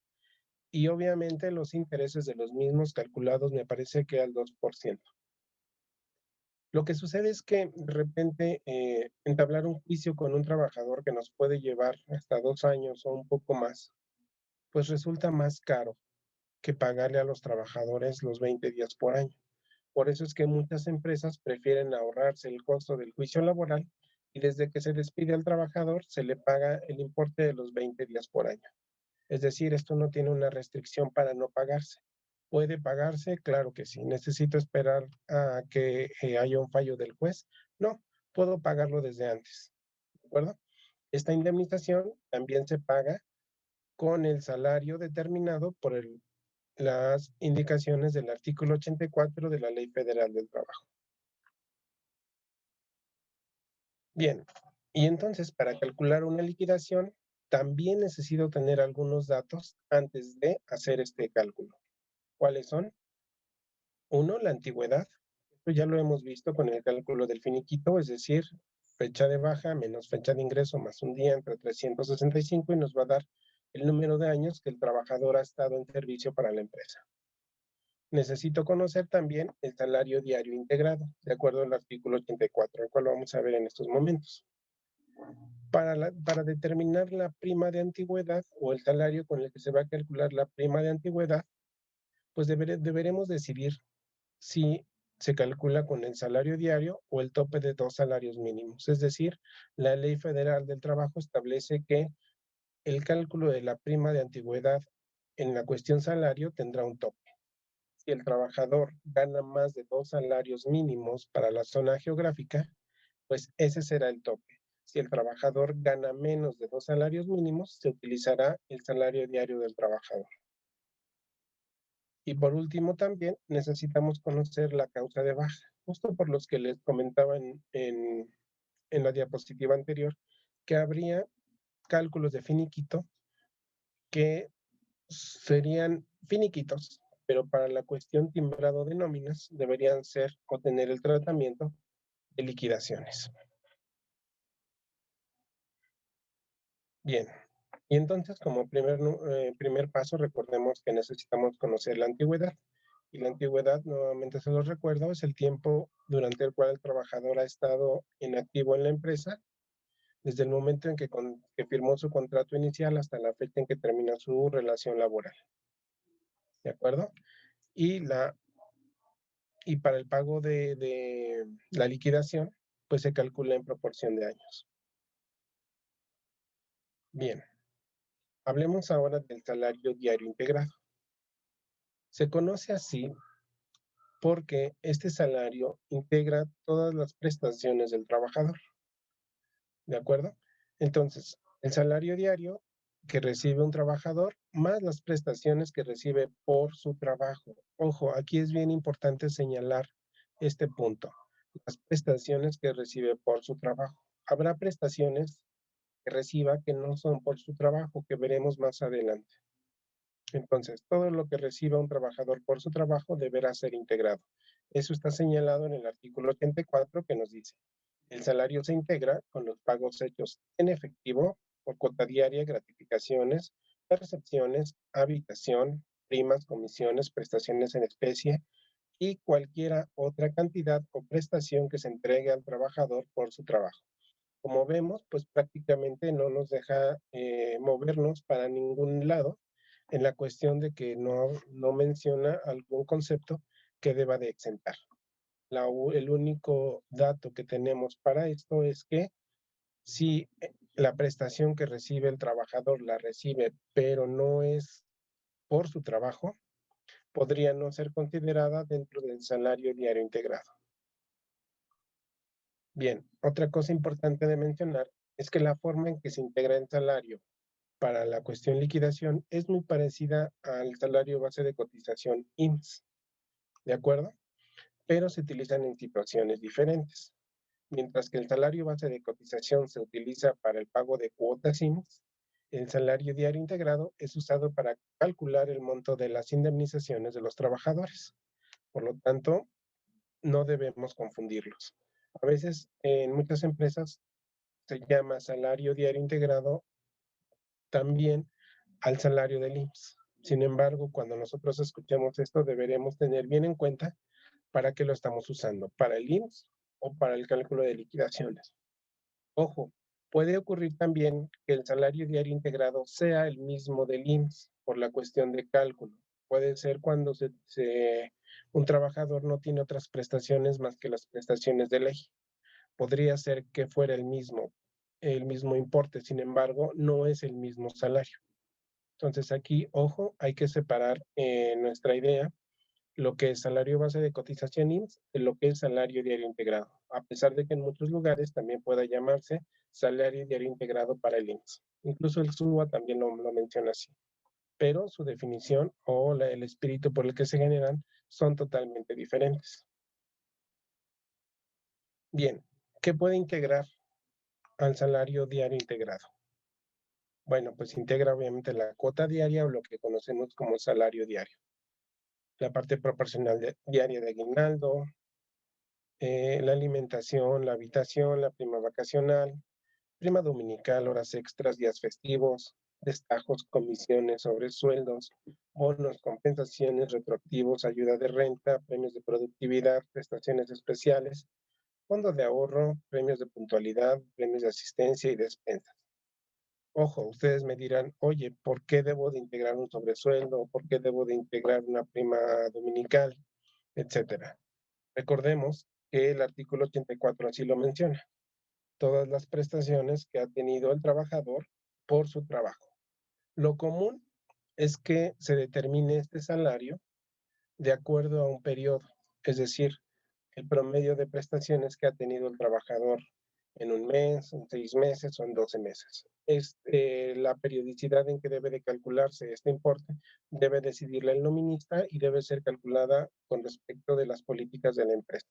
Y obviamente los intereses de los mismos calculados me parece que al 2%. Lo que sucede es que de repente entablar un juicio con un trabajador que nos puede llevar hasta 2 años o un poco más, pues resulta más caro que pagarle a los trabajadores los 20 días por año. Por eso es que muchas empresas prefieren ahorrarse el costo del juicio laboral y desde que se despide al trabajador se le paga el importe de los 20 días por año. Es decir, esto no tiene una restricción para no pagarse. ¿Puede pagarse? Claro que sí. ¿Necesito esperar a que haya un fallo del juez? No, puedo pagarlo desde antes. ¿De acuerdo? Esta indemnización también se paga con el salario determinado por el las indicaciones del artículo 84 de la Ley Federal del Trabajo. Bien, y entonces para calcular una liquidación, también necesito tener algunos datos antes de hacer este cálculo. ¿Cuáles son? Uno, la antigüedad. Esto ya lo hemos visto con el cálculo del finiquito, es decir, fecha de baja menos fecha de ingreso más un día entre 365 y nos va a dar el número de años que el trabajador ha estado en servicio para la empresa. Necesito conocer también el salario diario integrado, de acuerdo al artículo 84, el cual vamos a ver en estos momentos. Para determinar la prima de antigüedad o el salario con el que se va a calcular la prima de antigüedad, pues deberemos decidir si se calcula con el salario diario o el tope de 2 salarios mínimos. Es decir, la Ley Federal del Trabajo establece que el cálculo de la prima de antigüedad en la cuestión salario tendrá un tope. Si el trabajador gana más de 2 salarios mínimos para la zona geográfica, pues ese será el tope. Si el trabajador gana menos de 2 salarios mínimos, se utilizará el salario diario del trabajador. Y por último, también necesitamos conocer la causa de baja, justo por los que les comentaba en la diapositiva anterior, que habría cálculos de finiquito que serían finiquitos, pero para la cuestión timbrado de nóminas deberían ser o tener el tratamiento de liquidaciones. Bien, y entonces como primer paso recordemos que necesitamos conocer la antigüedad. Y la antigüedad, nuevamente se los recuerdo, es el tiempo durante el cual el trabajador ha estado inactivo en la empresa, desde el momento en que firmó su contrato inicial hasta la fecha en que termina su relación laboral. ¿De acuerdo? Y, y para el pago de la liquidación, pues se calcula en proporción de años. Bien, hablemos ahora del salario diario integrado. Se conoce así porque este salario integra todas las prestaciones del trabajador. ¿De acuerdo? Entonces, el salario diario que recibe un trabajador más las prestaciones que recibe por su trabajo. Ojo, aquí es bien importante señalar este punto. Las prestaciones que recibe por su trabajo. Habrá prestaciones que reciba que no son por su trabajo, que veremos más adelante. Entonces, todo lo que reciba un trabajador por su trabajo deberá ser integrado. Eso está señalado en el artículo 84 que nos dice, el salario se integra con los pagos hechos en efectivo por cuota diaria, gratificaciones, percepciones, habitación, primas, comisiones, prestaciones en especie y cualquiera otra cantidad o prestación que se entregue al trabajador por su trabajo. Como vemos, pues prácticamente no nos deja movernos para ningún lado en la cuestión de que no menciona algún concepto que deba de exentar. El único dato que tenemos para esto es que si la prestación que recibe el trabajador la recibe, pero no es por su trabajo, podría no ser considerada dentro del salario diario integrado. Bien, otra cosa importante de mencionar es que la forma en que se integra el salario para la cuestión liquidación es muy parecida al salario base de cotización IMSS, ¿de acuerdo? Pero se utilizan en situaciones diferentes. Mientras que el salario base de cotización se utiliza para el pago de cuotas IMSS, el salario diario integrado es usado para calcular el monto de las indemnizaciones de los trabajadores. Por lo tanto, no debemos confundirlos. A veces en muchas empresas se llama salario diario integrado también al salario del IMSS. Sin embargo, cuando nosotros escuchemos esto, deberemos tener bien en cuenta para qué lo estamos usando, para el IMSS o para el cálculo de liquidaciones. Ojo, puede ocurrir también que el salario diario integrado sea el mismo del IMSS por la cuestión de cálculo. Puede ser cuando un trabajador no tiene otras prestaciones más que las prestaciones de ley. Podría ser que fuera el mismo importe, sin embargo, no es el mismo salario. Entonces aquí, ojo, hay que separar nuestra idea lo que es salario base de cotización IMSS de lo que es salario diario integrado, a pesar de que en muchos lugares también pueda llamarse salario diario integrado para el IMSS. Incluso el SUA también lo menciona así. pero su definición o el espíritu por el que se generan son totalmente diferentes. Bien, ¿qué puede integrar al salario diario integrado? Bueno, pues integra obviamente la cuota diaria o lo que conocemos como salario diario. La parte proporcional diaria de aguinaldo, la alimentación, la habitación, la prima vacacional, prima dominical, horas extras, días festivos, destajos, comisiones sobre sueldos, bonos, compensaciones, retroactivos, ayuda de renta, premios de productividad, prestaciones especiales, fondo de ahorro, premios de puntualidad, premios de asistencia y despensas. Ojo, ustedes me dirán, oye, ¿por qué debo de integrar un sobresueldo? ¿Por qué debo de integrar una prima dominical? Etcétera. Recordemos que el artículo 84 así lo menciona. Todas las prestaciones que ha tenido el trabajador por su trabajo. Lo común es que se determine este salario de acuerdo a un periodo, es decir, el promedio de prestaciones que ha tenido el trabajador en un mes, en 6 meses o en 12 meses. La periodicidad en que debe de calcularse este importe debe decidirla el nominista y debe ser calculada con respecto de las políticas de la empresa.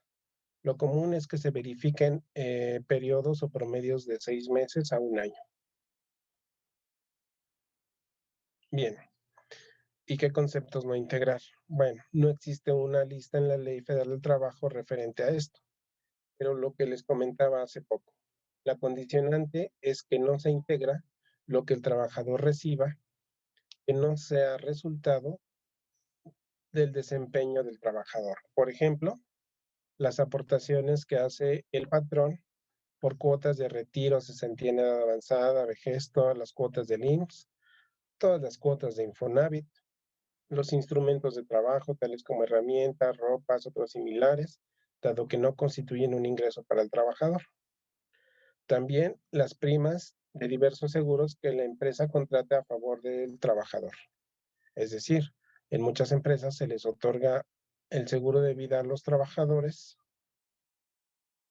Lo común es que se verifiquen periodos o promedios de 6 meses a un año. Bien, ¿y qué conceptos no integrar? Bueno, no existe una lista en la Ley Federal del Trabajo referente a esto, pero lo que les comentaba hace poco, la condicionante es que no se integra lo que el trabajador reciba que no sea resultado del desempeño del trabajador. Por ejemplo, las aportaciones que hace el patrón por cuotas de retiro, cesantía en edad avanzada, vejez, todas las cuotas del IMSS, todas las cuotas de Infonavit, los instrumentos de trabajo, tales como herramientas, ropas, otros similares, dado que no constituyen un ingreso para el trabajador. También las primas de diversos seguros que la empresa contrata a favor del trabajador. Es decir, en muchas empresas se les otorga el seguro de vida a los trabajadores,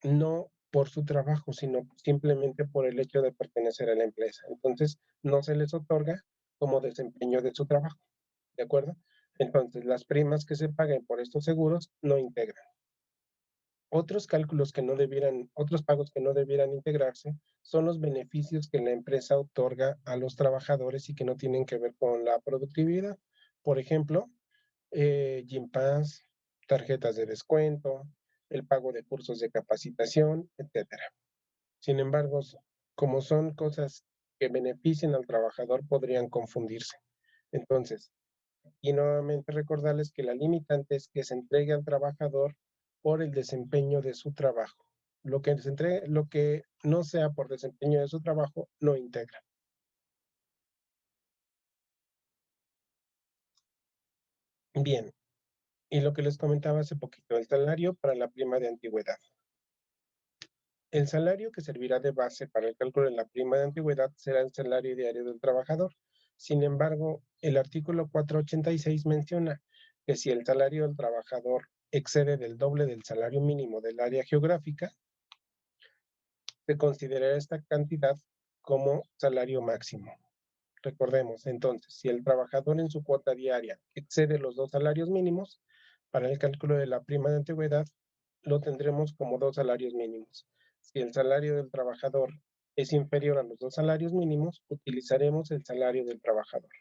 no por su trabajo, sino simplemente por el hecho de pertenecer a la empresa. Entonces, no se les otorga como desempeño de su trabajo, ¿de acuerdo? Entonces, las primas que se paguen por estos seguros no integran. Otros cálculos que no debieran, otros pagos que no debieran integrarse son los beneficios que la empresa otorga a los trabajadores y que no tienen que ver con la productividad. Por ejemplo, Gym Pass, tarjetas de descuento, el pago de cursos de capacitación, etcétera. Sin embargo, como son cosas que benefician al trabajador, podrían confundirse. Entonces, y nuevamente recordarles que la limitante es que se entregue al trabajador por el desempeño de su trabajo. Lo que no sea por desempeño de su trabajo, no integra. Bien, y lo que les comentaba hace poquito, el salario para la prima de antigüedad. El salario que servirá de base para el cálculo de la prima de antigüedad será el salario diario del trabajador. Sin embargo, el artículo 486 menciona que si el salario del trabajador excede del doble del salario mínimo del área geográfica, se considerará esta cantidad como salario máximo. Recordemos, entonces, si el trabajador en su cuota diaria excede los 2 salarios mínimos, para el cálculo de la prima de antigüedad lo tendremos como 2 salarios mínimos. Si el salario del trabajador es inferior a los 2 salarios mínimos, utilizaremos el salario del trabajador.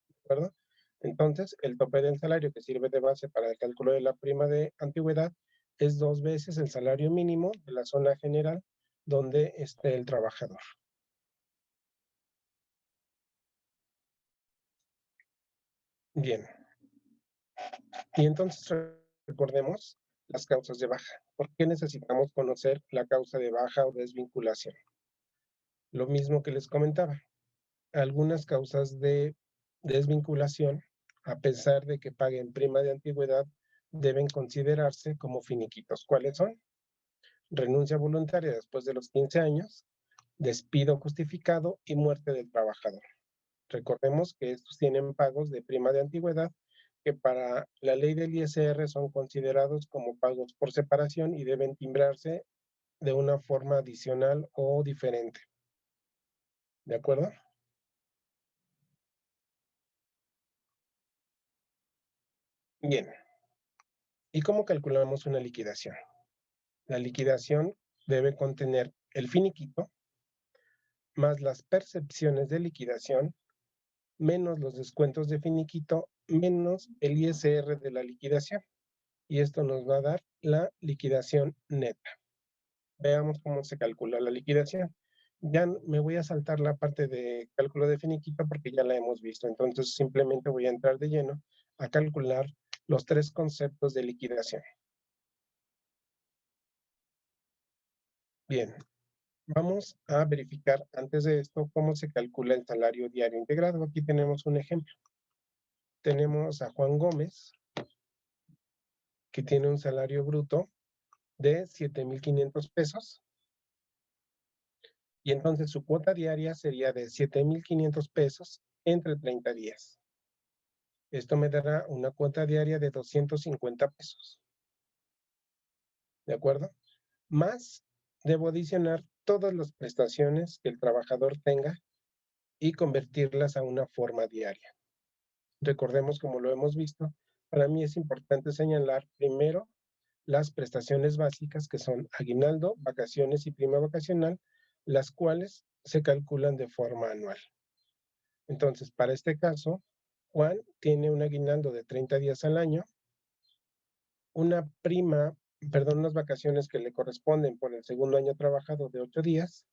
¿De acuerdo? Entonces, el tope del salario que sirve de base para el cálculo de la prima de antigüedad es 2 veces el salario mínimo de la zona general donde esté el trabajador. Bien, y entonces recordemos las causas de baja. ¿Por qué necesitamos conocer la causa de baja o desvinculación? Lo mismo que les comentaba, algunas causas de desvinculación, a pesar de que paguen prima de antigüedad, deben considerarse como finiquitos. ¿Cuáles son? Renuncia voluntaria después de los 15 años, despido justificado y muerte del trabajador. Recordemos que estos tienen pagos de prima de antigüedad que para la ley del ISR son considerados como pagos por separación y deben timbrarse de una forma adicional o diferente. ¿De acuerdo? Bien. ¿Y cómo calculamos una liquidación? La liquidación debe contener el finiquito más las percepciones de liquidación menos los descuentos de finiquito menos el ISR de la liquidación. Y esto nos va a dar la liquidación neta. Veamos cómo se calcula la liquidación. Ya me voy a saltar la parte de cálculo de finiquito porque ya la hemos visto. Entonces simplemente voy a entrar de lleno a calcular los tres conceptos de liquidación. Bien, vamos a verificar antes de esto cómo se calcula el salario diario integrado. Aquí tenemos un ejemplo. Tenemos a Juan Gómez, que tiene un salario bruto de 7,500 pesos. Y entonces su cuota diaria sería de 7,500 pesos entre 30 días. Esto me dará una cuota diaria de 250 pesos. ¿De acuerdo? Más debo adicionar todas las prestaciones que el trabajador tenga y convertirlas a una forma diaria. Recordemos, como lo hemos visto, para mí es importante señalar primero las prestaciones básicas que son aguinaldo, vacaciones y prima vacacional, las cuales se calculan de forma anual. Entonces, para este caso, Juan tiene un aguinaldo de 30 días al año, una prima, perdón, unas vacaciones que le corresponden por el segundo año trabajado de 8 días,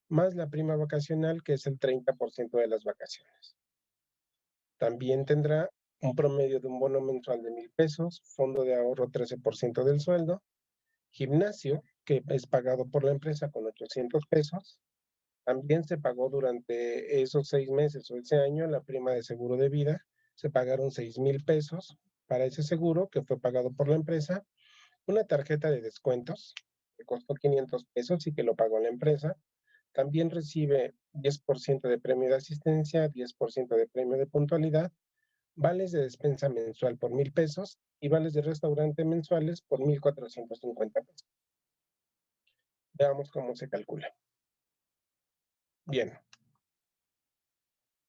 más la prima vacacional, que es el 30% de las vacaciones. También tendrá un promedio de un bono mensual de 1,000 pesos, fondo de ahorro 13% del sueldo, gimnasio, que es pagado por la empresa con 800 pesos. También se pagó durante esos 6 meses o ese año la prima de seguro de vida. Se pagaron 6,000 pesos para ese seguro que fue pagado por la empresa. Una tarjeta de descuentos que costó 500 pesos y que lo pagó la empresa. También recibe 10% de premio de asistencia, 10% de premio de puntualidad, vales de despensa mensual por 1,000 pesos y vales de restaurante mensuales por 1,450 pesos. Veamos cómo se calcula. Bien,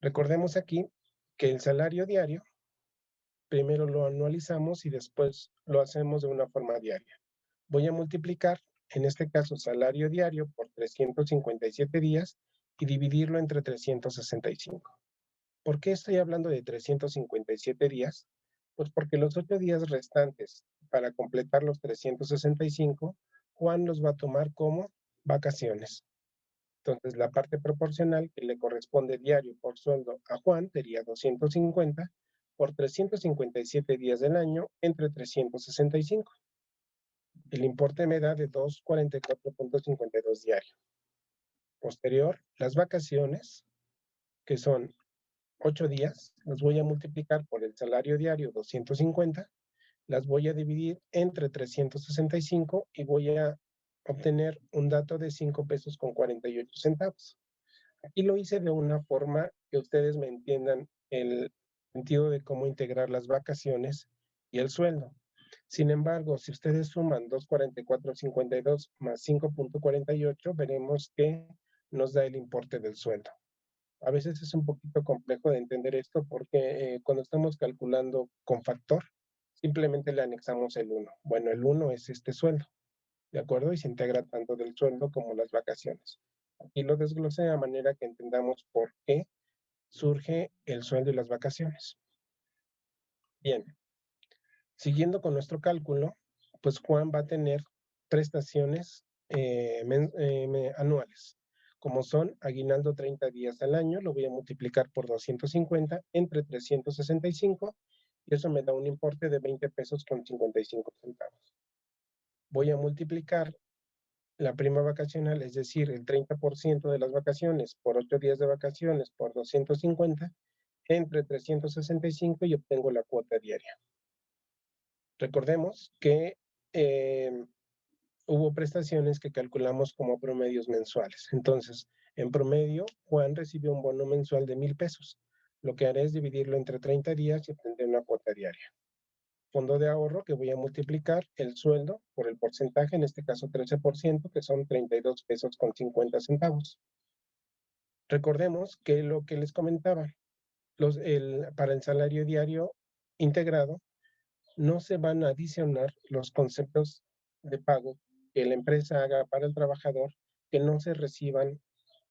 recordemos aquí que el salario diario primero lo anualizamos y después lo hacemos de una forma diaria. Voy a multiplicar, en este caso, salario diario por 357 días y dividirlo entre 365. ¿Por qué estoy hablando de 357 días? Pues porque los 8 días restantes para completar los 365, Juan los va a tomar como vacaciones. Entonces, la parte proporcional que le corresponde diario por sueldo a Juan sería 250 por 357 días del año entre 365. El importe me da de 244,52 diario. Posterior, las vacaciones, que son 8 días, las voy a multiplicar por el salario diario 250, las voy a dividir entre 365 y voy a obtener un dato de 5 pesos con 48 centavos. Aquí lo hice de una forma que ustedes me entiendan el sentido de cómo integrar las vacaciones y el sueldo. Sin embargo, si ustedes suman 244,52 más 5,48, veremos que nos da el importe del sueldo. A veces es un poquito complejo de entender esto porque cuando estamos calculando con factor, simplemente le anexamos el 1. Bueno, el 1 es este sueldo, ¿de acuerdo? Y se integra tanto del sueldo como las vacaciones. Aquí lo desglosé de manera que entendamos por qué surge el sueldo y las vacaciones. Bien, siguiendo con nuestro cálculo, pues Juan va a tener prestaciones anuales, como son aguinaldo 30 días al año, lo voy a multiplicar por 250 entre 365 y eso me da un importe de 20 pesos con 55 centavos. Voy a multiplicar la prima vacacional, es decir, el 30% de las vacaciones por 8 días de vacaciones por 250 entre 365 y obtengo la cuota diaria. Recordemos que hubo prestaciones que calculamos como promedios mensuales. Entonces, en promedio, Juan recibió un bono mensual de 1,000 pesos. Lo que haré es dividirlo entre 30 días y obtendré una cuota diaria. Fondo de ahorro que voy a multiplicar el sueldo por el porcentaje, en este caso 13%, que son 32 pesos con 50 centavos. Recordemos que lo que les comentaba, para el salario diario integrado, no se van a adicionar los conceptos de pago que la empresa haga para el trabajador que no se reciban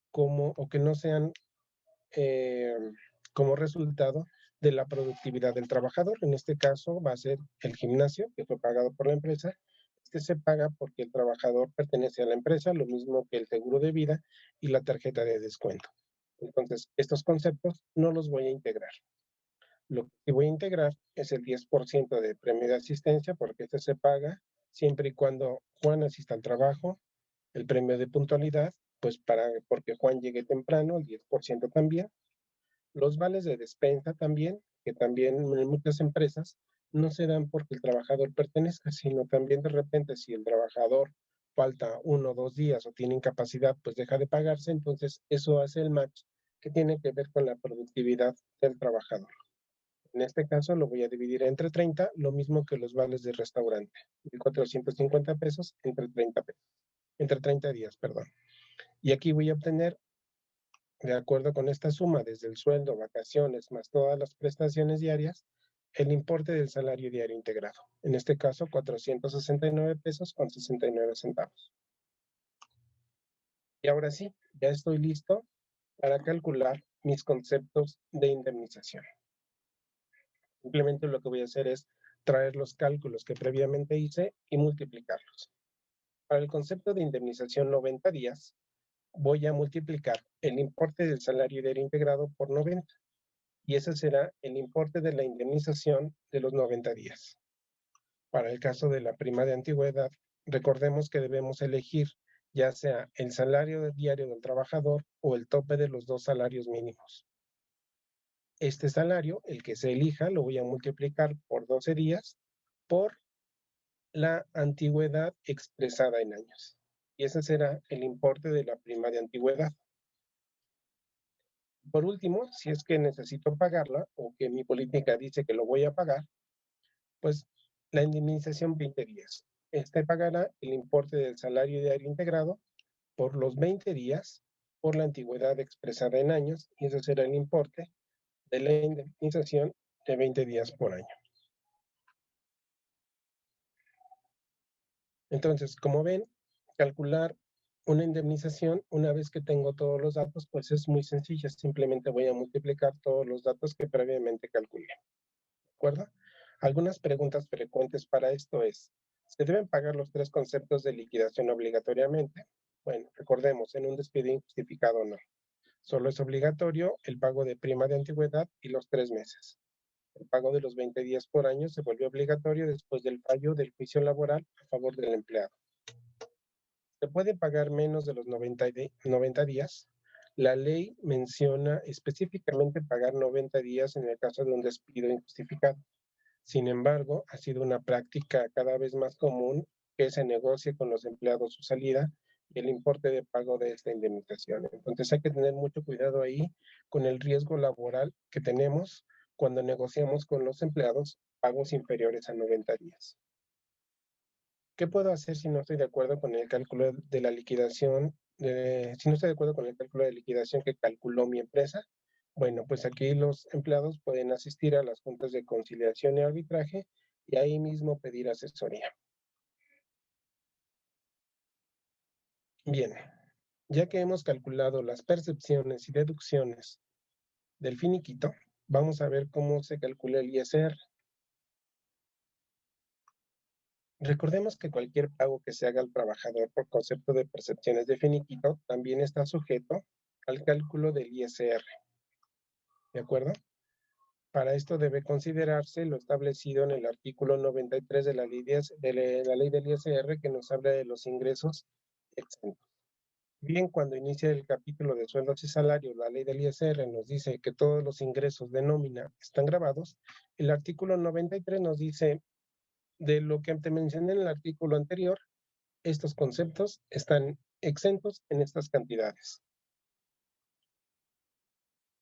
como o que no sean eh, como resultado de la productividad del trabajador. En este caso va a ser el gimnasio, que fue pagado por la empresa. Este se paga porque el trabajador pertenece a la empresa, lo mismo que el seguro de vida y la tarjeta de descuento. Entonces, estos conceptos no los voy a integrar. Lo que voy a integrar es el 10% de premio de asistencia, porque este se paga siempre y cuando Juan asista al trabajo. El premio de puntualidad, pues porque Juan llegue temprano, el 10% también. Los vales de despensa también, que también en muchas empresas no se dan porque el trabajador pertenezca, sino también de repente si el trabajador falta 1 o 2 días o tiene incapacidad, pues deja de pagarse, entonces eso hace el match que tiene que ver con la productividad del trabajador. En este caso lo voy a dividir entre 30, lo mismo que los vales de restaurante, 1,450 pesos entre 30 días, perdón. Y aquí voy a obtener, de acuerdo con esta suma, desde el sueldo, vacaciones, más todas las prestaciones diarias, el importe del salario diario integrado. En este caso, 469 pesos con 69 centavos. Y ahora sí, ya estoy listo para calcular mis conceptos de indemnización. Simplemente lo que voy a hacer es traer los cálculos que previamente hice y multiplicarlos. Para el concepto de indemnización 90 días, voy a multiplicar el importe del salario diario integrado por 90 y ese será el importe de la indemnización de los 90 días. Para el caso de la prima de antigüedad, recordemos que debemos elegir ya sea el salario diario del trabajador o el tope de los dos salarios mínimos. Este salario, el que se elija, lo voy a multiplicar por 12 días por la antigüedad expresada en años. Y ese será el importe de la prima de antigüedad. Por último, si es que necesito pagarla o que mi política dice que lo voy a pagar, pues la indemnización 20 días. Este pagará el importe del salario diario integrado por los 20 días por la antigüedad expresada en años y ese será el importe de la indemnización de 20 días por año. Entonces, como ven, calcular una indemnización una vez que tengo todos los datos, pues es muy sencilla. Simplemente voy a multiplicar todos los datos que previamente calculé. ¿De acuerdo? Algunas preguntas frecuentes para esto es, ¿se deben pagar los 3 conceptos de liquidación obligatoriamente? Bueno, recordemos, en un despido injustificado no. Solo es obligatorio el pago de prima de antigüedad y los 3 meses. El pago de los 20 días por año se vuelve obligatorio después del fallo del juicio laboral a favor del empleado. Se puede pagar menos de los 90 días. La ley menciona específicamente pagar 90 días en el caso de un despido injustificado. Sin embargo, ha sido una práctica cada vez más común que se negocie con los empleados su salida y el importe de pago de esta indemnización. Entonces hay que tener mucho cuidado ahí con el riesgo laboral que tenemos cuando negociamos con los empleados pagos inferiores a 90 días. ¿Qué puedo hacer si no estoy de acuerdo con el cálculo de la liquidación? Si no estoy de acuerdo con el cálculo de liquidación que calculó mi empresa, bueno, pues aquí los empleados pueden asistir a las juntas de conciliación y arbitraje y ahí mismo pedir asesoría. Bien, ya que hemos calculado las percepciones y deducciones del finiquito, vamos a ver cómo se calcula el ISR. Recordemos que cualquier pago que se haga al trabajador por concepto de percepciones de finiquito también está sujeto al cálculo del ISR. ¿De acuerdo? Para esto debe considerarse lo establecido en el artículo 93 de la ley del ISR que nos habla de los ingresos exentos. Bien, cuando inicia el capítulo de sueldos y salarios, la ley del ISR nos dice que todos los ingresos de nómina están grabados. El artículo 93 nos dice de lo que te mencioné en el artículo anterior, estos conceptos están exentos en estas cantidades.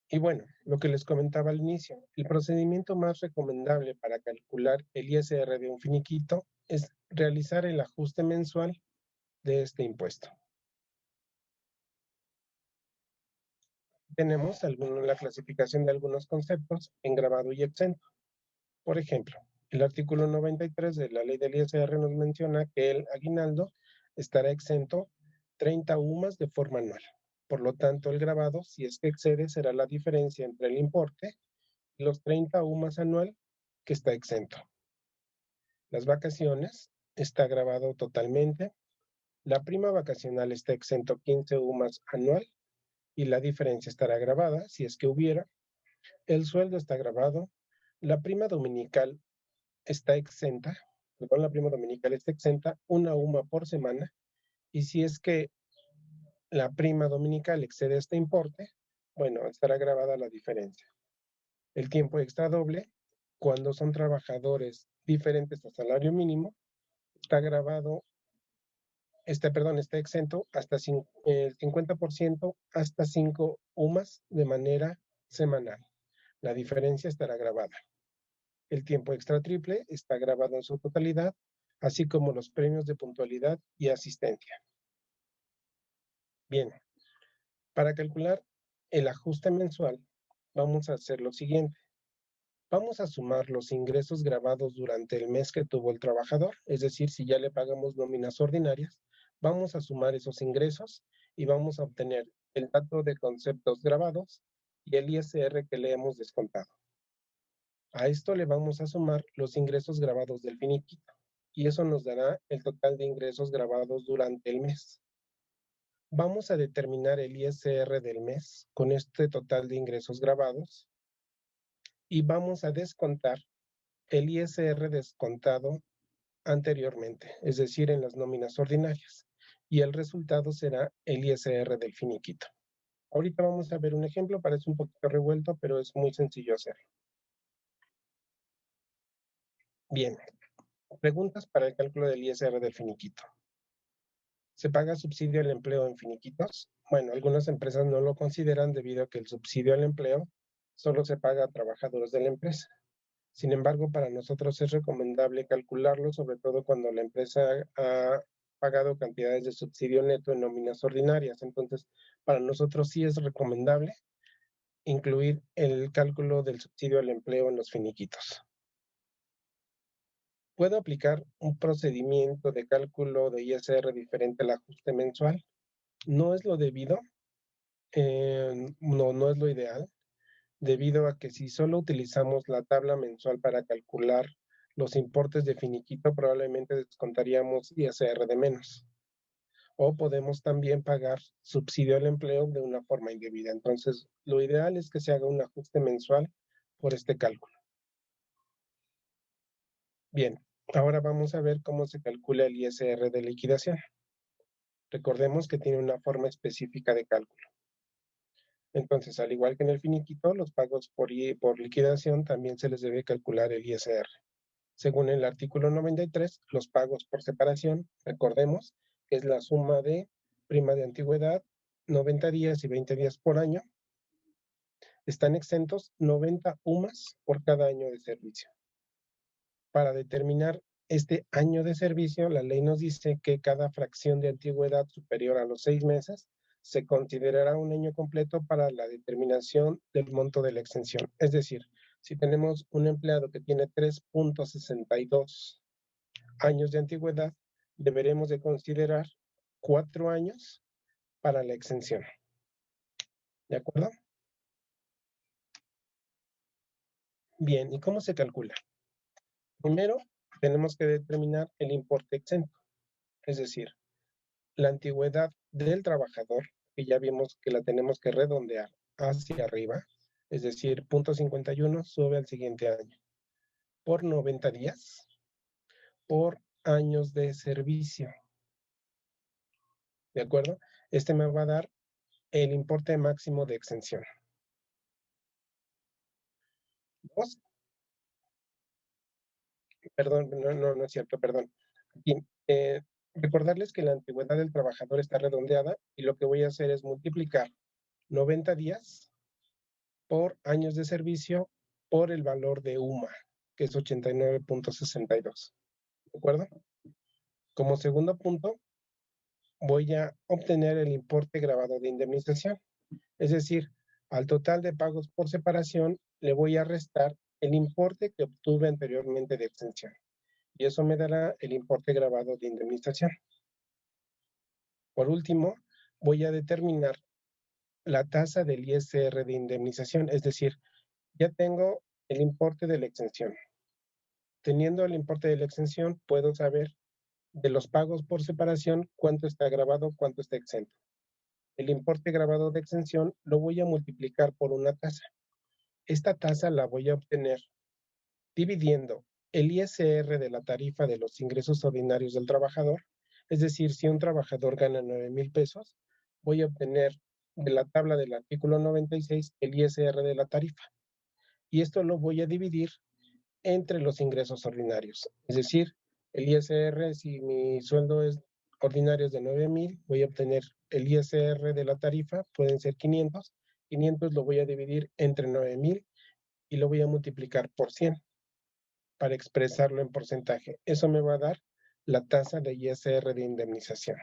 Y bueno, lo que les comentaba al inicio, el procedimiento más recomendable para calcular el ISR de un finiquito es realizar el ajuste mensual de este impuesto. Tenemos la clasificación de algunos conceptos en grabado y exento. Por ejemplo, El artículo 93 de la ley del ISR nos menciona que el aguinaldo estará exento 30 UMAS de forma anual. Por lo tanto, el grabado, si es que excede, será la diferencia entre el importe y los 30 UMAS anual que está exento. Las vacaciones está grabado totalmente. La prima vacacional está exento 15 UMAS anual y la diferencia estará grabada si es que hubiera. El sueldo está grabado. La prima dominical está exenta, perdón, la prima dominical está exenta una UMA por semana, y si es que la prima dominical excede este importe, bueno, estará grabada la diferencia. El tiempo extra doble, cuando son trabajadores diferentes a salario mínimo, está grabado, está exento hasta el 50% hasta 5 UMAS de manera semanal. La diferencia estará grabada. El tiempo extra triple está grabado en su totalidad, así como los premios de puntualidad y asistencia. Bien, para calcular el ajuste mensual, vamos a hacer lo siguiente. Vamos a sumar los ingresos grabados durante el mes que tuvo el trabajador, es decir, si ya le pagamos nóminas ordinarias, vamos a sumar esos ingresos y vamos a obtener el dato de conceptos grabados y el ISR que le hemos descontado. A esto le vamos a sumar los ingresos grabados del finiquito y eso nos dará el total de ingresos grabados durante el mes. Vamos a determinar el ISR del mes con este total de ingresos grabados y vamos a descontar el ISR descontado anteriormente, es decir, en las nóminas ordinarias, y el resultado será el ISR del finiquito. Ahorita vamos a ver un ejemplo, parece un poquito revuelto, pero es muy sencillo hacerlo. Bien, preguntas para el cálculo del ISR del finiquito. ¿Se paga subsidio al empleo en finiquitos? Bueno, algunas empresas no lo consideran debido a que el subsidio al empleo solo se paga a trabajadores de la empresa. Sin embargo, para nosotros es recomendable calcularlo, sobre todo cuando la empresa ha pagado cantidades de subsidio neto en nóminas ordinarias. Entonces, para nosotros sí es recomendable incluir el cálculo del subsidio al empleo en los finiquitos. ¿Puedo aplicar un procedimiento de cálculo de ISR diferente al ajuste mensual? No es lo debido, no es lo ideal, debido a que si solo utilizamos la tabla mensual para calcular los importes de finiquito, probablemente descontaríamos ISR de menos. O podemos también pagar subsidio al empleo de una forma indebida. Entonces, lo ideal es que se haga un ajuste mensual por este cálculo. Bien, ahora vamos a ver cómo se calcula el ISR de liquidación. Recordemos que tiene una forma específica de cálculo. Entonces, al igual que en el finiquito, los pagos por liquidación también se les debe calcular el ISR. Según el artículo 93, los pagos por separación, recordemos, que es la suma de prima de antigüedad, 90 días y 20 días por año, están exentos 90 UMAS por cada año de servicio. Para determinar este año de servicio, la ley nos dice que cada fracción de antigüedad superior a los 6 meses se considerará un año completo para la determinación del monto de la exención. Es decir, si tenemos un empleado que tiene 3.62 años de antigüedad, deberemos de considerar 4 años para la exención. ¿De acuerdo? Bien, ¿y cómo se calcula? Primero, tenemos que determinar el importe exento, es decir, la antigüedad del trabajador, que ya vimos que la tenemos que redondear hacia arriba, es decir, 0.51 sube al siguiente año, por 90 días, por años de servicio. ¿De acuerdo? Este me va a dar el importe máximo de exención. Dos, perdón, no es cierto, perdón. Aquí, recordarles que la antigüedad del trabajador está redondeada y lo que voy a hacer es multiplicar 90 días por años de servicio por el valor de UMA, que es 89.62. ¿De acuerdo? Como segundo punto, voy a obtener el importe grabado de indemnización. Es decir, al total de pagos por separación le voy a restar el importe que obtuve anteriormente de exención. Y eso me dará el importe grabado de indemnización. Por último, voy a determinar la tasa del ISR de indemnización, es decir, ya tengo el importe de la exención. Teniendo el importe de la exención, puedo saber de los pagos por separación cuánto está grabado, cuánto está exento. El importe grabado de exención lo voy a multiplicar por una tasa. Esta tasa la voy a obtener dividiendo el ISR de la tarifa de los ingresos ordinarios del trabajador, es decir, si un trabajador gana 9,000 pesos, voy a obtener de la tabla del artículo 96 el ISR de la tarifa. Y esto lo voy a dividir entre los ingresos ordinarios. Es decir, el ISR, si mi sueldo es ordinario es de 9,000, voy a obtener el ISR de la tarifa, pueden ser 500. 500 lo voy a dividir entre 9,000 y lo voy a multiplicar por 100 para expresarlo en porcentaje. Eso me va a dar la tasa de ISR de indemnización.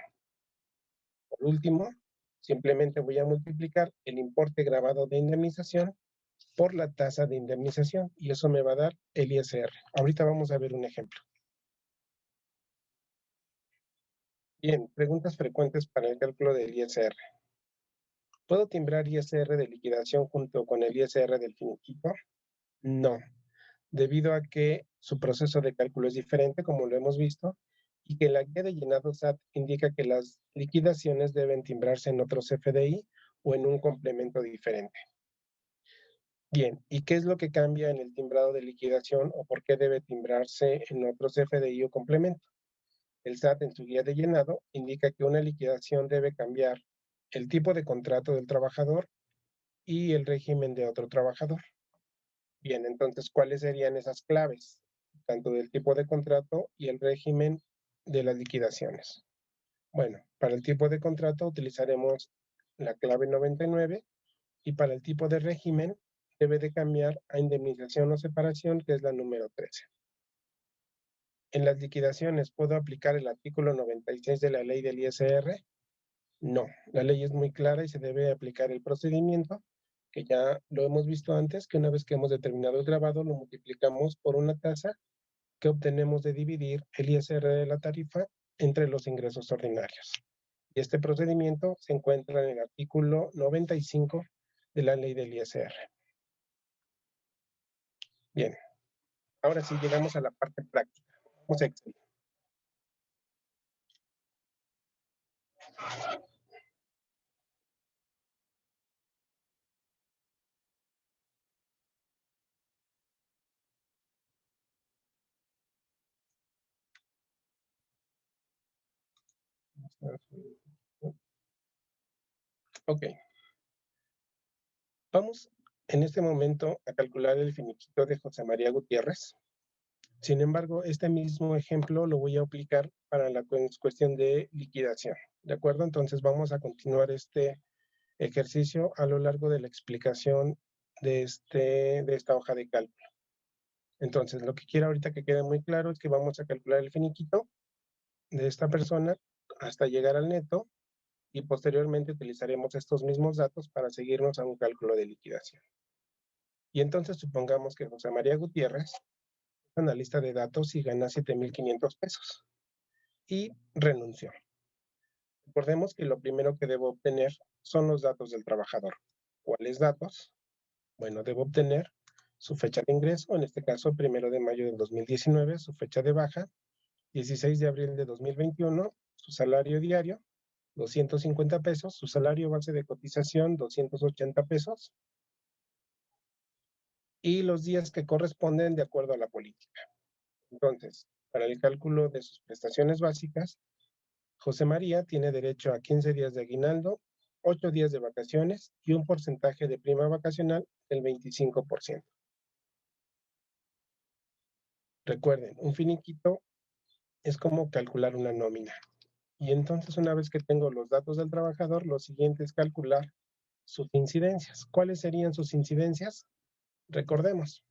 Por último, simplemente voy a multiplicar el importe grabado de indemnización por la tasa de indemnización y eso me va a dar el ISR. Ahorita vamos a ver un ejemplo. Bien, preguntas frecuentes para el cálculo del ISR. ¿Puedo timbrar ISR de liquidación junto con el ISR del finiquito? No, debido a que su proceso de cálculo es diferente, como lo hemos visto, y que la guía de llenado SAT indica que las liquidaciones deben timbrarse en otros FDI o en un complemento diferente. Bien, ¿y qué es lo que cambia en el timbrado de liquidación o por qué debe timbrarse en otros FDI o complemento? El SAT en su guía de llenado indica que una liquidación debe cambiar el tipo de contrato del trabajador y el régimen de otro trabajador. Bien, entonces, ¿cuáles serían esas claves? Tanto del tipo de contrato y el régimen de las liquidaciones. Bueno, para el tipo de contrato utilizaremos la clave 99 y para el tipo de régimen debe de cambiar a indemnización o separación, que es la número 13. ¿En las liquidaciones puedo aplicar el artículo 96 de la ley del ISR? No, la ley es muy clara y se debe aplicar el procedimiento, que ya lo hemos visto antes, que una vez que hemos determinado el grabado, lo multiplicamos por una tasa que obtenemos de dividir el ISR de la tarifa entre los ingresos ordinarios. Y este procedimiento se encuentra en el artículo 95 de la ley del ISR. Bien, ahora sí llegamos a la parte práctica. Vamos a Excel. Ok. Vamos en este momento a calcular el finiquito de José María Gutiérrez. Sin embargo, este mismo ejemplo lo voy a aplicar para la cuestión de liquidación. ¿De acuerdo? Entonces vamos a continuar este ejercicio a lo largo de la explicación de esta hoja de cálculo. Entonces, lo que quiero ahorita que quede muy claro es que vamos a calcular el finiquito de esta persona hasta llegar al neto y posteriormente utilizaremos estos mismos datos para seguirnos a un cálculo de liquidación. Y entonces supongamos que José María Gutiérrez es analista de datos y gana 7,500 pesos y renunció. Recordemos que lo primero que debo obtener son los datos del trabajador. ¿Cuáles datos? Bueno, debo obtener su fecha de ingreso, en este caso 1 de mayo del 2019, su fecha de baja, 16 de abril de 2021, su salario diario, 250 pesos, su salario base de cotización, 280 pesos, y los días que corresponden de acuerdo a la política. Entonces, para el cálculo de sus prestaciones básicas, José María tiene derecho a 15 días de aguinaldo, 8 días de vacaciones y un porcentaje de prima vacacional del 25%. Recuerden, un finiquito es como calcular una nómina. Y entonces, una vez que tengo los datos del trabajador, lo siguiente es calcular sus incidencias. ¿Cuáles serían sus incidencias? Recordemos,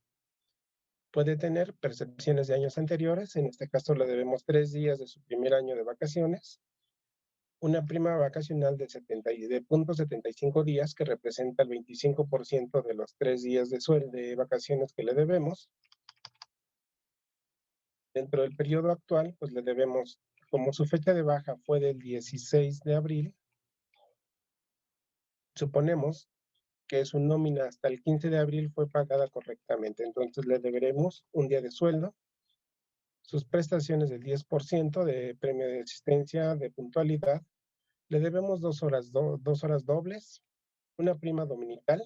puede tener percepciones de años anteriores, en este caso le debemos 3 días de su primer año de vacaciones, una prima vacacional de 0.75 días, que representa el 25% de los 3 días de vacaciones que le debemos. Dentro del periodo actual, pues le debemos, como su fecha de baja fue del 16 de abril, suponemos que su nómina hasta el 15 de abril fue pagada correctamente. Entonces le deberemos un día de sueldo, sus prestaciones del 10% de premio de asistencia, de puntualidad. Le debemos 2 horas dobles, una prima dominical,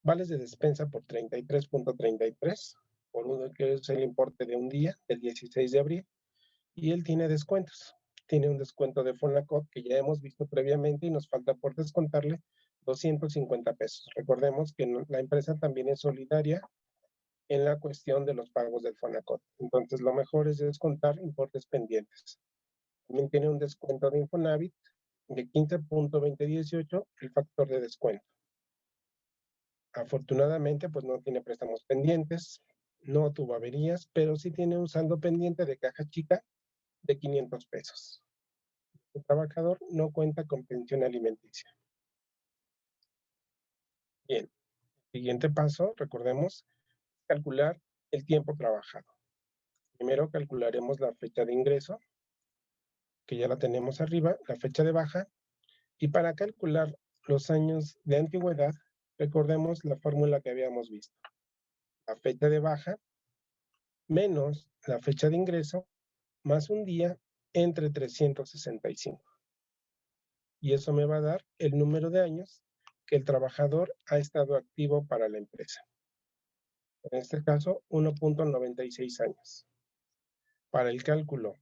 vales de despensa por 33.33, por uno que es el importe de un día, el 16 de abril, y él tiene descuentos. Tiene un descuento de Fonacot que ya hemos visto previamente y nos falta por descontarle 250 pesos. Recordemos que la empresa también es solidaria en la cuestión de los pagos del Fonacot. Entonces, lo mejor es descontar importes pendientes. También tiene un descuento de Infonavit de 15.2018, el factor de descuento. Afortunadamente, pues no tiene préstamos pendientes, no tuvo averías, pero sí tiene un saldo pendiente de caja chica de 500 pesos. El trabajador no cuenta con pensión alimenticia. Bien, siguiente paso, recordemos, calcular el tiempo trabajado. Primero calcularemos la fecha de ingreso, que ya la tenemos arriba, la fecha de baja, y para calcular los años de antigüedad, recordemos la fórmula que habíamos visto. La fecha de baja menos la fecha de ingreso más un día entre 365. Y eso me va a dar el número de años que el trabajador ha estado activo para la empresa. En este caso, 1.96 años. Para el cálculo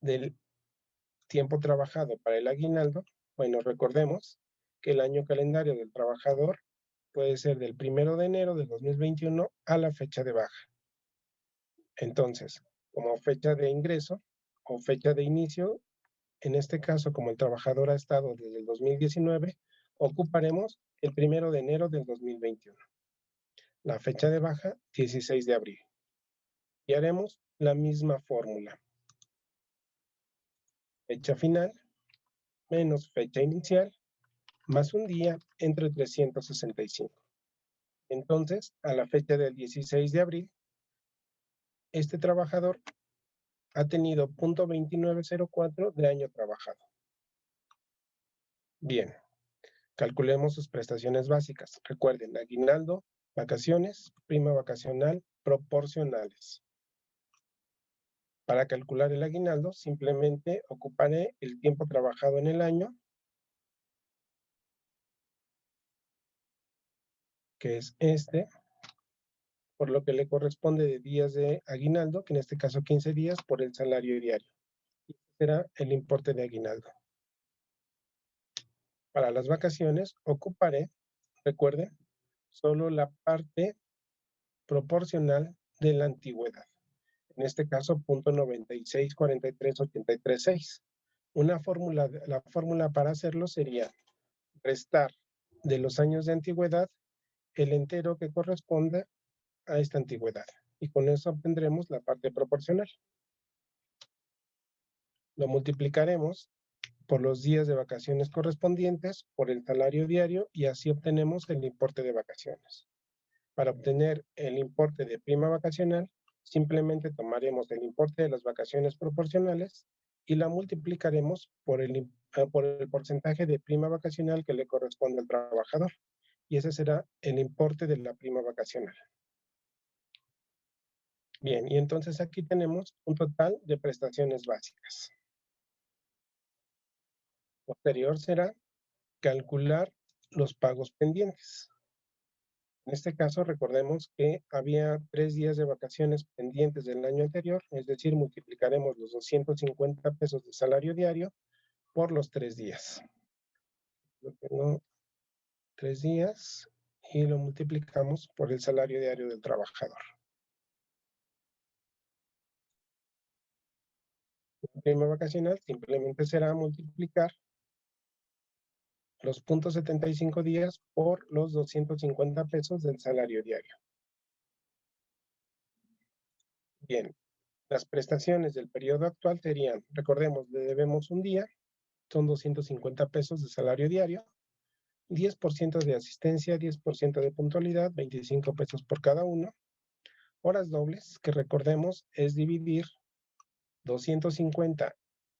del tiempo trabajado para el aguinaldo, bueno, recordemos que el año calendario del trabajador puede ser del 1 de enero de 2021 a la fecha de baja. Entonces, como fecha de ingreso o fecha de inicio, en este caso, como el trabajador ha estado desde el 2019, ocuparemos el 1 de enero del 2021. La fecha de baja, 16 de abril. Y haremos la misma fórmula. Fecha final menos fecha inicial más un día entre 365. Entonces, a la fecha del 16 de abril, este trabajador ha tenido 0.2904 de año trabajado. Bien, calculemos sus prestaciones básicas. Recuerden, aguinaldo, vacaciones, prima vacacional, proporcionales. Para calcular el aguinaldo, simplemente ocuparé el tiempo trabajado en el año, que es este, por lo que le corresponde de días de aguinaldo, que en este caso 15 días, por el salario diario. Y será el importe de aguinaldo. Para las vacaciones, ocuparé, recuerden, solo la parte proporcional de la antigüedad. En este caso, 0.964383.6. La fórmula para hacerlo sería restar de los años de antigüedad el entero que corresponde a esta antigüedad. Y con eso obtendremos la parte proporcional. Lo multiplicaremos por los días de vacaciones correspondientes, por el salario diario, y así obtenemos el importe de vacaciones. Para obtener el importe de prima vacacional, simplemente tomaremos el importe de las vacaciones proporcionales y la multiplicaremos por el porcentaje de prima vacacional que le corresponde al trabajador. Y ese será el importe de la prima vacacional. Bien, y entonces aquí tenemos un total de prestaciones básicas. Posterior será calcular los pagos pendientes. En este caso, recordemos que había 3 días de vacaciones pendientes del año anterior, es decir, multiplicaremos los 250 pesos de salario diario por los 3 días. Lo tengo 3 días y lo multiplicamos por el salario diario del trabajador. La prima vacacional simplemente será multiplicar los 0.75 días por los 250 pesos del salario diario. Bien, las prestaciones del periodo actual serían, recordemos, le debemos un día, son 250 pesos de salario diario, 10% de asistencia, 10% de puntualidad, 25 pesos por cada uno. Horas dobles, que recordemos, es dividir 250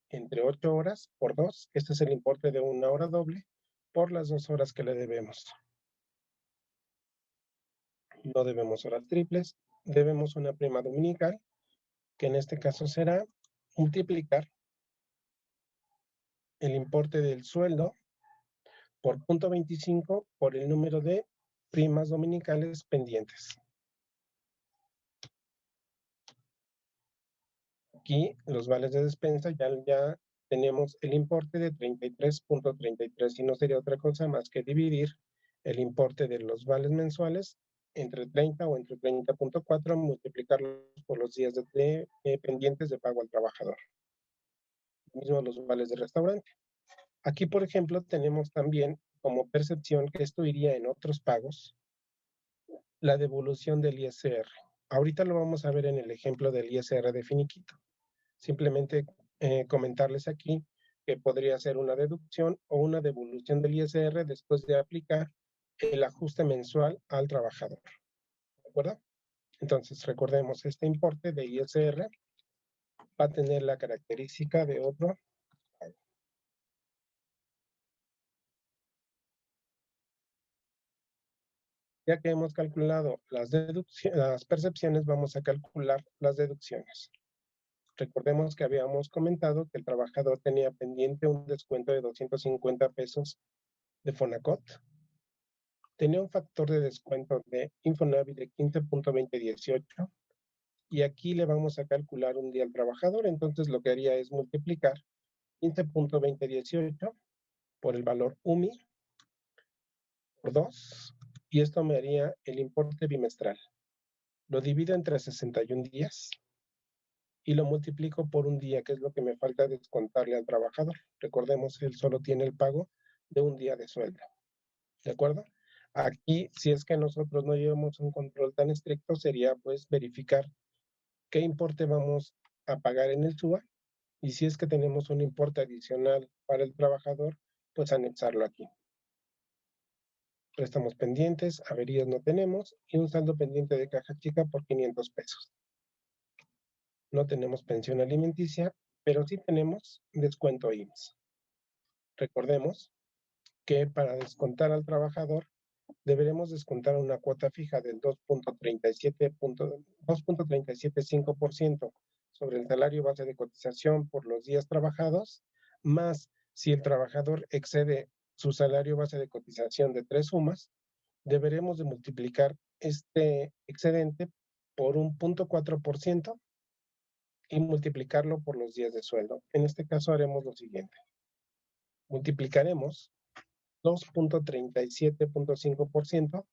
entre 8 horas por 2. Este es el importe de una hora doble por las 2 horas que le debemos. No debemos horas triples, debemos una prima dominical, que en este caso será multiplicar el importe del sueldo por 0.25 por el número de primas dominicales pendientes. Aquí los vales de despensa ya tenemos el importe de 33.33 y no sería otra cosa más que dividir el importe de los vales mensuales entre 30 o entre 30.4, multiplicarlos por los días de pendientes de pago al trabajador. Mismo los vales de restaurante. Aquí, por ejemplo, tenemos también como percepción que esto iría en otros pagos, la devolución del ISR. Ahorita lo vamos a ver en el ejemplo del ISR de finiquito. Simplemente comentarles aquí que podría ser una deducción o una devolución del ISR después de aplicar el ajuste mensual al trabajador. ¿De acuerdo? Entonces, recordemos, este importe de ISR va a tener la característica de otro. Ya que hemos calculado las percepciones, vamos a calcular las deducciones. Recordemos que habíamos comentado que el trabajador tenía pendiente un descuento de 250 pesos de Fonacot. Tenía un factor de descuento de Infonavit de 15.2018 y aquí le vamos a calcular un día al trabajador. Entonces lo que haría es multiplicar 15.2018 por el valor UMI por 2 y esto me haría el importe bimestral. Lo divido entre 61 días y lo multiplico por un día, que es lo que me falta descontarle al trabajador. Recordemos que él solo tiene el pago de un día de sueldo. ¿De acuerdo? Aquí, si es que nosotros no llevamos un control tan estricto, sería pues verificar qué importe vamos a pagar en el SUA y si es que tenemos un importe adicional para el trabajador, pues anexarlo aquí. Préstamos pendientes, averías no tenemos y un saldo pendiente de caja chica por 500 pesos. No tenemos pensión alimenticia, pero sí tenemos descuento IMSS. Recordemos que para descontar al trabajador deberemos descontar una cuota fija del 2.375% sobre el salario base de cotización por los días trabajados, más si el trabajador excede su salario base de cotización de 3 sumas, deberemos de multiplicar este excedente por un 0.4% y multiplicarlo por los días de sueldo. En este caso haremos lo siguiente. Multiplicaremos 2.37.5%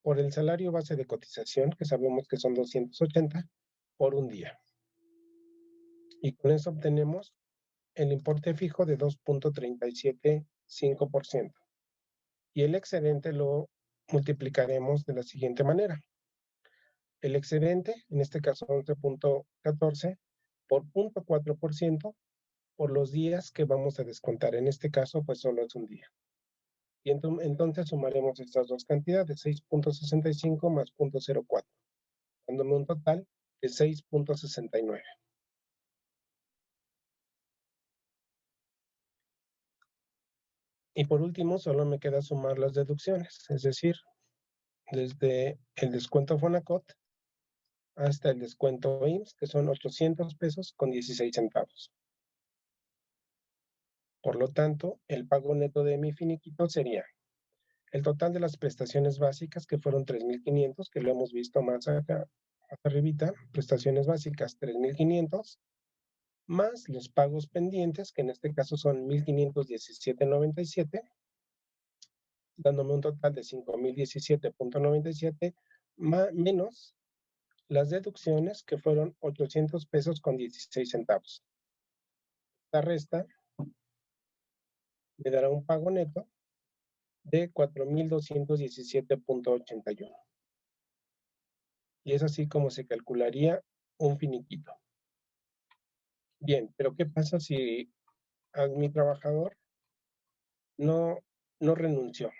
por el salario base de cotización, que sabemos que son 280, por un día. Y con eso obtenemos el importe fijo de 2.375%. Y el excedente lo multiplicaremos de la siguiente manera. El excedente, en este caso 11.14, por 0.4% por los días que vamos a descontar. En este caso, pues solo es un día. Y entonces sumaremos estas dos cantidades, 6.65 más 0.04, dándome un total de 6.69. Y por último, solo me queda sumar las deducciones, es decir, desde el descuento Fonacot hasta el descuento IMSS, que son 800 pesos con 16 centavos. Por lo tanto, el pago neto de mi finiquito sería el total de las prestaciones básicas, que fueron 3.500, que lo hemos visto más acá arribita, prestaciones básicas 3.500, más los pagos pendientes, que en este caso son 1.517.97, dándome un total de 5.017.97, menos las deducciones, que fueron 800 pesos con 16 centavos. La resta me dará un pago neto de 4.217.81. Y es así como se calcularía un finiquito. Bien, pero ¿qué pasa si a mi trabajador no renunció.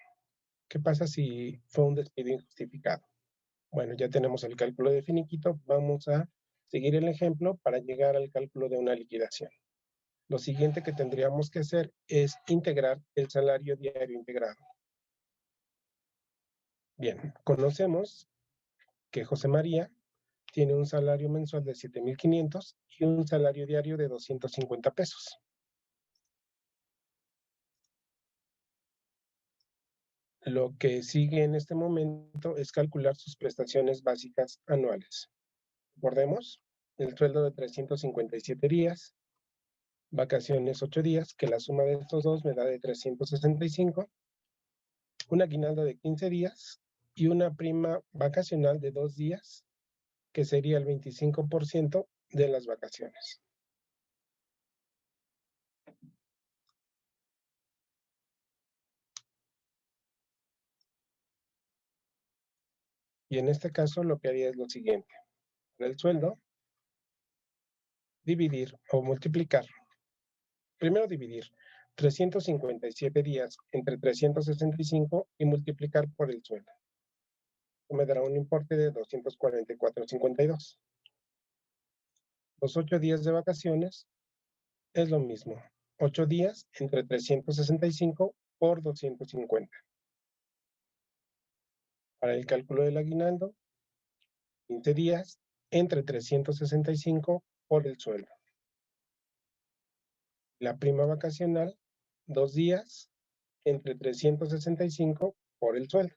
¿Qué pasa si fue un despido injustificado? Bueno, ya tenemos el cálculo de finiquito. Vamos a seguir el ejemplo para llegar al cálculo de una liquidación. Lo siguiente que tendríamos que hacer es integrar el salario diario integrado. Bien, conocemos que José María tiene un salario mensual de 7,500 y un salario diario de 250 pesos. Lo que sigue en este momento es calcular sus prestaciones básicas anuales. Recordemos, el sueldo de 357 días, vacaciones 8 días, que la suma de estos dos me da de 365, un aguinaldo de 15 días y una prima vacacional de 2 días, que sería el 25% de las vacaciones. Y en este caso lo que haría es lo siguiente. Para el sueldo, dividir o multiplicar. Primero dividir 357 días entre 365 y multiplicar por el sueldo. Esto me dará un importe de 244,52. Los 8 días de vacaciones es lo mismo. 8 días entre 365 por 250. Para el cálculo del aguinaldo, 15 días entre 365 por el sueldo. La prima vacacional, 2 días entre 365 por el sueldo.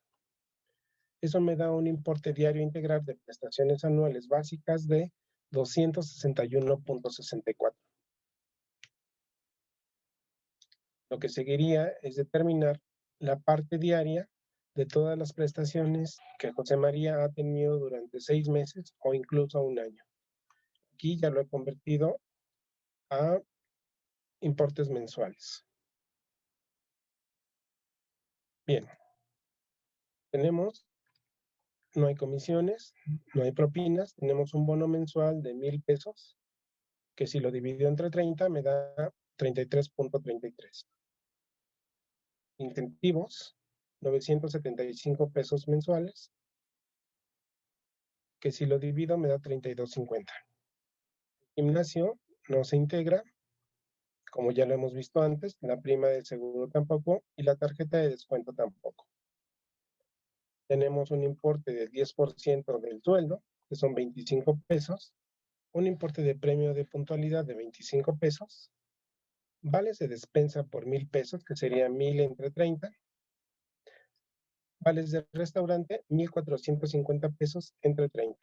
Eso me da un importe diario integral de prestaciones anuales básicas de 261,64. Lo que seguiría es determinar la parte diaria de todas las prestaciones que José María ha tenido durante 6 meses o incluso un año. Aquí ya lo he convertido a importes mensuales. Bien, tenemos, no hay comisiones, no hay propinas, tenemos un bono mensual de 1,000 pesos, que si lo divido entre 30 me da 33,33. Incentivos, 975 pesos mensuales, que si lo divido me da 32,50. Gimnasio no se integra, como ya lo hemos visto antes, la prima de seguro tampoco y la tarjeta de descuento tampoco. Tenemos un importe del 10% del sueldo, que son 25 pesos, un importe de premio de puntualidad de 25 pesos, vales de despensa por 1,000 pesos, que serían 1,000 entre 30, vales de restaurante, 1,450 pesos entre 30.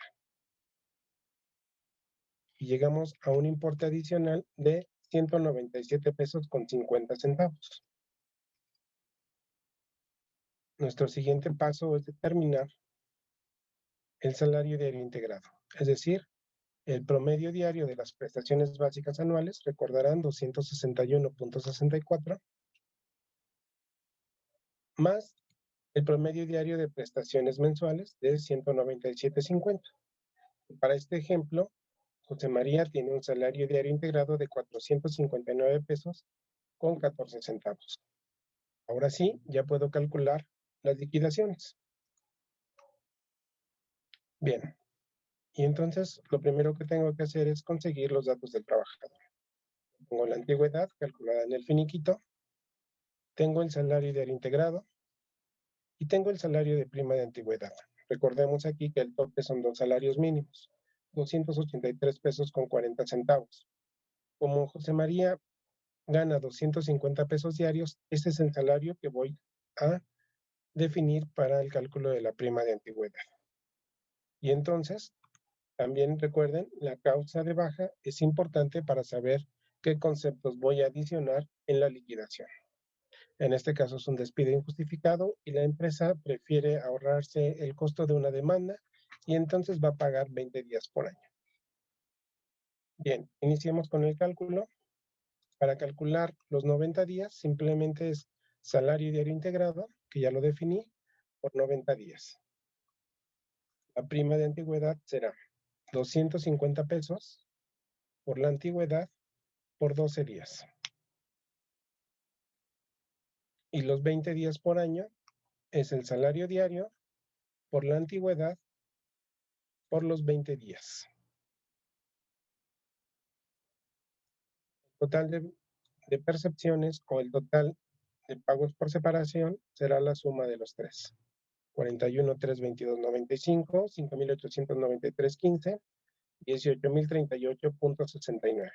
Y llegamos a un importe adicional de 197 pesos con 50 centavos. Nuestro siguiente paso es determinar el salario diario integrado, es decir, el promedio diario de las prestaciones básicas anuales, recordarán 261,64, más el promedio diario de prestaciones mensuales de 197,50. Para este ejemplo, José María tiene un salario diario integrado de 459 pesos con 14 centavos. Ahora sí, ya puedo calcular las liquidaciones. Bien, y entonces lo primero que tengo que hacer es conseguir los datos del trabajador. Tengo la antigüedad calculada en el finiquito, tengo el salario diario integrado y tengo el salario de prima de antigüedad. Recordemos aquí que el tope son 2 salarios mínimos, 283 pesos con 40 centavos. Como José María gana 250 pesos diarios, este es el salario que voy a definir para el cálculo de la prima de antigüedad. Y entonces, también recuerden, la causa de baja es importante para saber qué conceptos voy a adicionar en la liquidación. En este caso es un despido injustificado y la empresa prefiere ahorrarse el costo de una demanda y entonces va a pagar 20 días por año. Bien, iniciemos con el cálculo. Para calcular los 90 días simplemente es salario diario integrado, que ya lo definí, por 90 días. La prima de antigüedad será 250 pesos por la antigüedad por 12 días. Y los 20 días por año es el salario diario por la antigüedad por los 20 días. El total de percepciones o el total de pagos por separación será la suma de los tres. 41,322,95, 5,893,15, 18,038,69.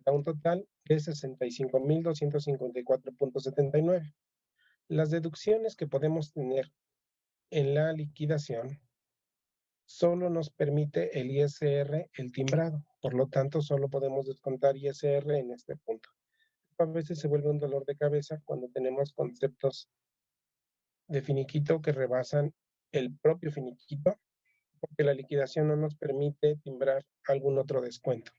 Da un total de 65,254,79. Las deducciones que podemos tener en la liquidación solo nos permite el ISR, el timbrado. Por lo tanto, solo podemos descontar ISR en este punto. A veces se vuelve un dolor de cabeza cuando tenemos conceptos de finiquito que rebasan el propio finiquito, porque la liquidación no nos permite timbrar algún otro descuento.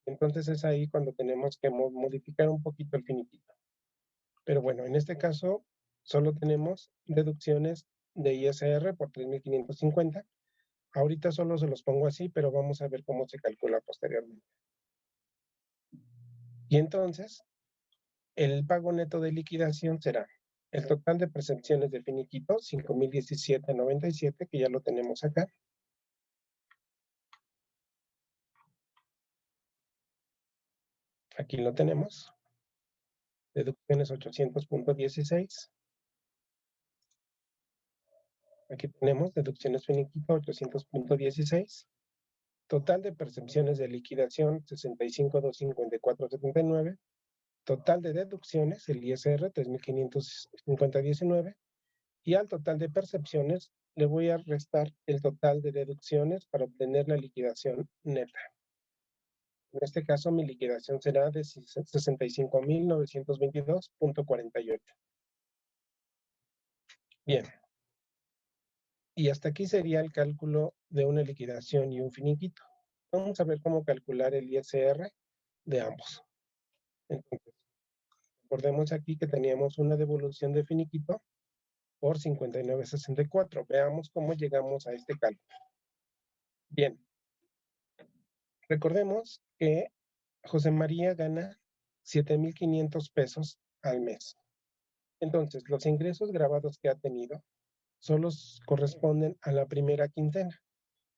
Entonces es ahí cuando tenemos que modificar un poquito el finiquito. Pero bueno, en este caso solo tenemos deducciones de ISR por 3,550. Ahorita solo se los pongo así, pero vamos a ver cómo se calcula posteriormente. Y entonces, el pago neto de liquidación será el total de percepciones de finiquito, 5,017,97, que ya lo tenemos acá. Aquí lo tenemos. Deducciones 800,16. Aquí tenemos deducciones finiquito 800,16. Total de percepciones de liquidación 65,254,79. Total de deducciones, el ISR 3,550,19. Y al total de percepciones le voy a restar el total de deducciones para obtener la liquidación neta. En este caso, mi liquidación será de 65,922,48. Bien. Y hasta aquí sería el cálculo de una liquidación y un finiquito. Vamos a ver cómo calcular el ISR de ambos. Entonces, recordemos aquí que teníamos una devolución de finiquito por 59,64. Veamos cómo llegamos a este cálculo. Bien. Recordemos que José María gana 7,500 pesos al mes. Entonces, los ingresos grabados que ha tenido solo corresponden a la primera quincena.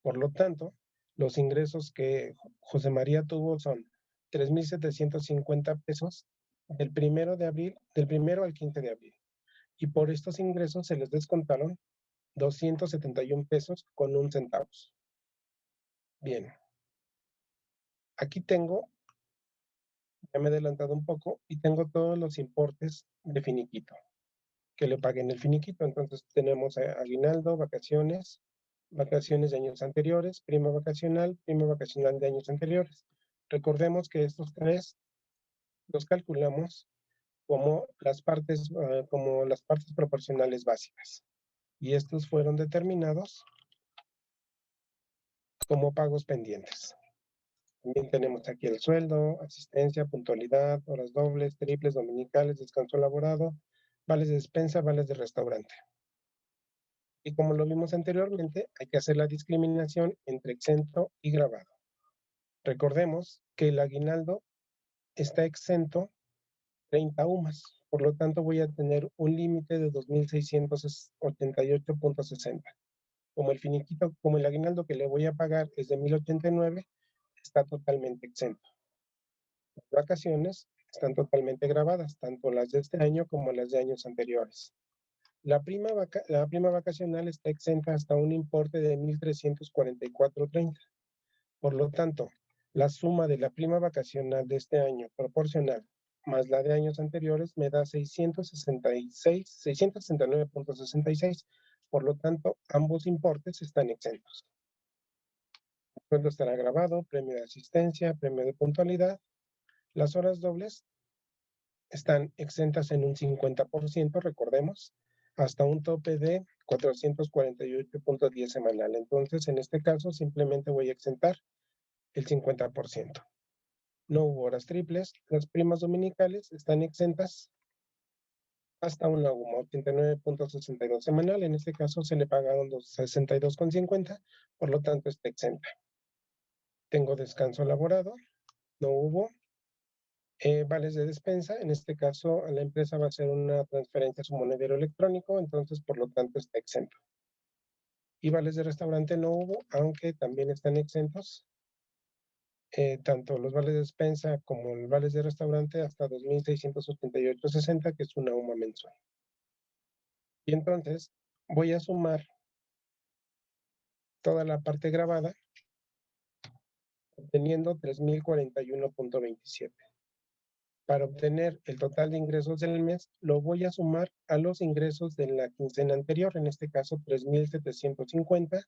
Por lo tanto, los ingresos que José María tuvo son 3,750 pesos del 1 de abril, del 1 al 15 de abril. Y por estos ingresos se les descontaron 271 pesos con 1 centavos. Bien. Aquí tengo, ya me he adelantado un poco, y tengo todos los importes de finiquito, que le paguen el finiquito. Entonces tenemos aguinaldo, vacaciones de años anteriores, prima vacacional de años anteriores. Recordemos que estos tres los calculamos como las partes proporcionales básicas. Y estos fueron determinados como pagos pendientes. También tenemos aquí el sueldo, asistencia, puntualidad, horas dobles, triples, dominicales, descanso laborado, vales de despensa, vales de restaurante. Y como lo vimos anteriormente, hay que hacer la discriminación entre exento y gravado. Recordemos que el aguinaldo está exento 30 UMAS, por lo tanto voy a tener un límite de 2,688,60. Como el aguinaldo que le voy a pagar es de 1,089, está totalmente exento. Las vacaciones están totalmente grabadas, tanto las de este año como las de años anteriores. La prima vacacional está exenta hasta un importe de 1,344,30. Por lo tanto, la suma de la prima vacacional de este año proporcional más la de años anteriores me da 669,66. Por lo tanto, ambos importes están exentos. El sueldo estará grabado, premio de asistencia, premio de puntualidad. Las horas dobles están exentas en un 50%, recordemos, hasta un tope de 448,10 semanal. Entonces, en este caso, simplemente voy a exentar el 50%. No hubo horas triples. Las primas dominicales están exentas hasta una UMA, 89,62 semanal. En este caso se le pagaron 62,50, por lo tanto está exenta. Tengo descanso laborado, no hubo. Vales de despensa, en este caso a la empresa va a hacer una transferencia a su monedero electrónico, entonces por lo tanto está exento. Y vales de restaurante no hubo, aunque también están exentos, tanto los vales de despensa como los vales de restaurante hasta 2,688.60, que es una UMA mensual. Y entonces voy a sumar toda la parte grabada, obteniendo 3,041.27. Para obtener el total de ingresos del mes, lo voy a sumar a los ingresos de la quincena anterior, en este caso 3,750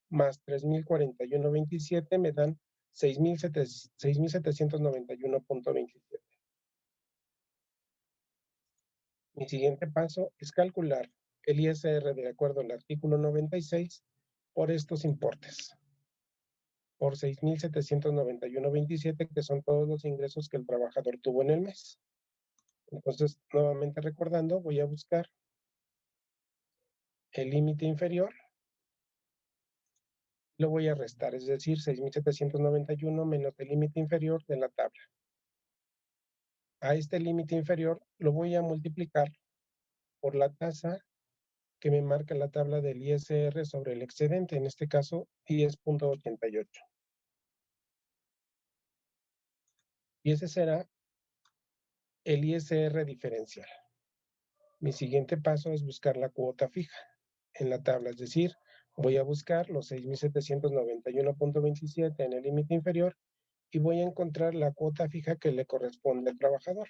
más 3,041.27 me dan 6,791.27. Mi siguiente paso es calcular el ISR de acuerdo al artículo 96 por estos importes, por 6,791.27, que son todos los ingresos que el trabajador tuvo en el mes. Entonces, nuevamente recordando, voy a buscar el límite inferior, lo voy a restar, es decir, 6,791 menos el límite inferior de la tabla. A este límite inferior lo voy a multiplicar por la tasa que me marca la tabla del ISR sobre el excedente, en este caso 10.88. Y ese será el ISR diferencial. Mi siguiente paso es buscar la cuota fija en la tabla, es decir, voy a buscar los 6,791.27 en el límite inferior y voy a encontrar la cuota fija que le corresponde al trabajador.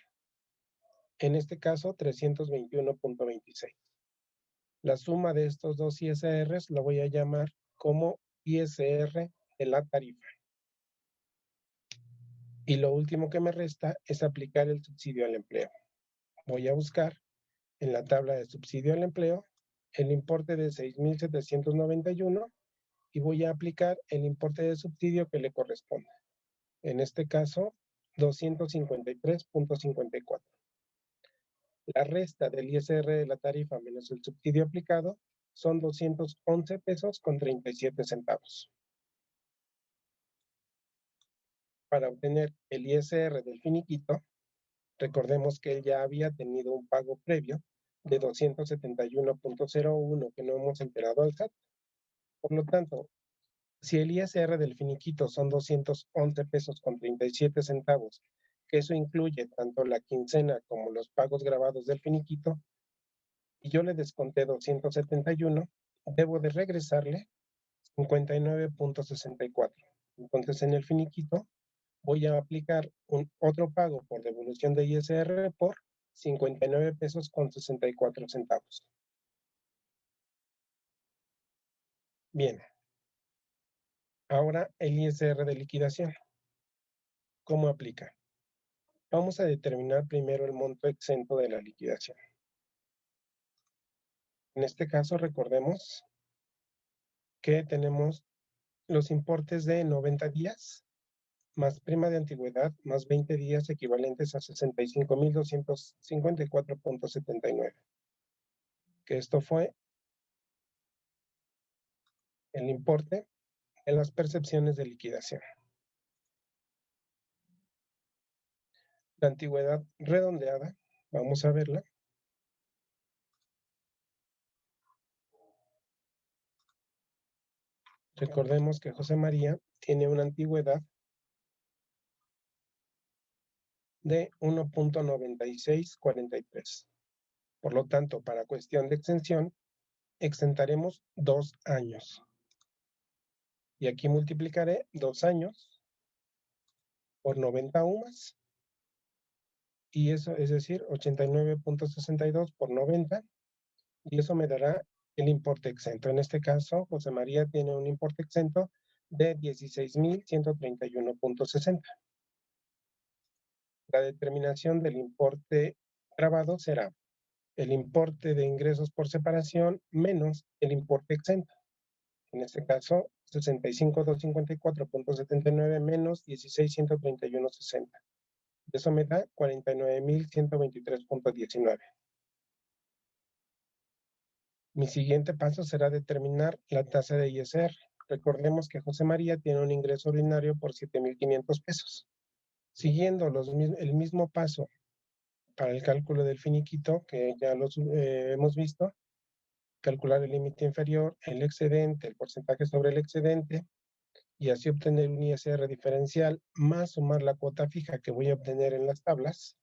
En este caso, 321.26. La suma de estos dos ISRs la voy a llamar como ISR de la tarifa. Y lo último que me resta es aplicar el subsidio al empleo. Voy a buscar en la tabla de subsidio al empleo el importe de 6,791 y voy a aplicar el importe de subsidio que le corresponde. En este caso, 253.54. La resta del ISR de la tarifa menos el subsidio aplicado son 211 pesos con 37 centavos. Para obtener el ISR del finiquito, recordemos que él ya había tenido un pago previo de 271.01 que no hemos enterado al SAT. Por lo tanto, si el ISR del finiquito son 211 pesos con 37 centavos, que eso incluye tanto la quincena como los pagos grabados del finiquito, y yo le desconté 271, debo de regresarle 59.64. Entonces, en el finiquito, voy a aplicar otro pago por devolución de ISR por 59 pesos con 64 centavos. Bien. Ahora el ISR de liquidación. ¿Cómo aplica? Vamos a determinar primero el monto exento de la liquidación. En este caso, recordemos que tenemos los importes de 90 días, más prima de antigüedad, más 20 días equivalentes a 65,254.79. Que esto fue el importe en las percepciones de liquidación. La antigüedad redondeada, vamos a verla. Recordemos que José María tiene una antigüedad de 1.9643. Por lo tanto, para cuestión de exención, exentaremos 2 años. Y aquí multiplicaré 2 años por 90 UMAS. Y eso es decir, 89.62 por 90. Y eso me dará el importe exento. En este caso, José María tiene un importe exento de 16,131.60. La determinación del importe grabado será el importe de ingresos por separación menos el importe exento. En este caso, 65,254.79 menos 16,131.60. Eso me da 49,123.19. Mi siguiente paso será determinar la tasa de ISR. Recordemos que José María tiene un ingreso ordinario por 7,500 pesos. Siguiendo el mismo paso para el cálculo del finiquito, que ya hemos visto, calcular el límite inferior, el excedente, el porcentaje sobre el excedente, y así obtener un ISR diferencial, más sumar la cuota fija que voy a obtener en las tablas,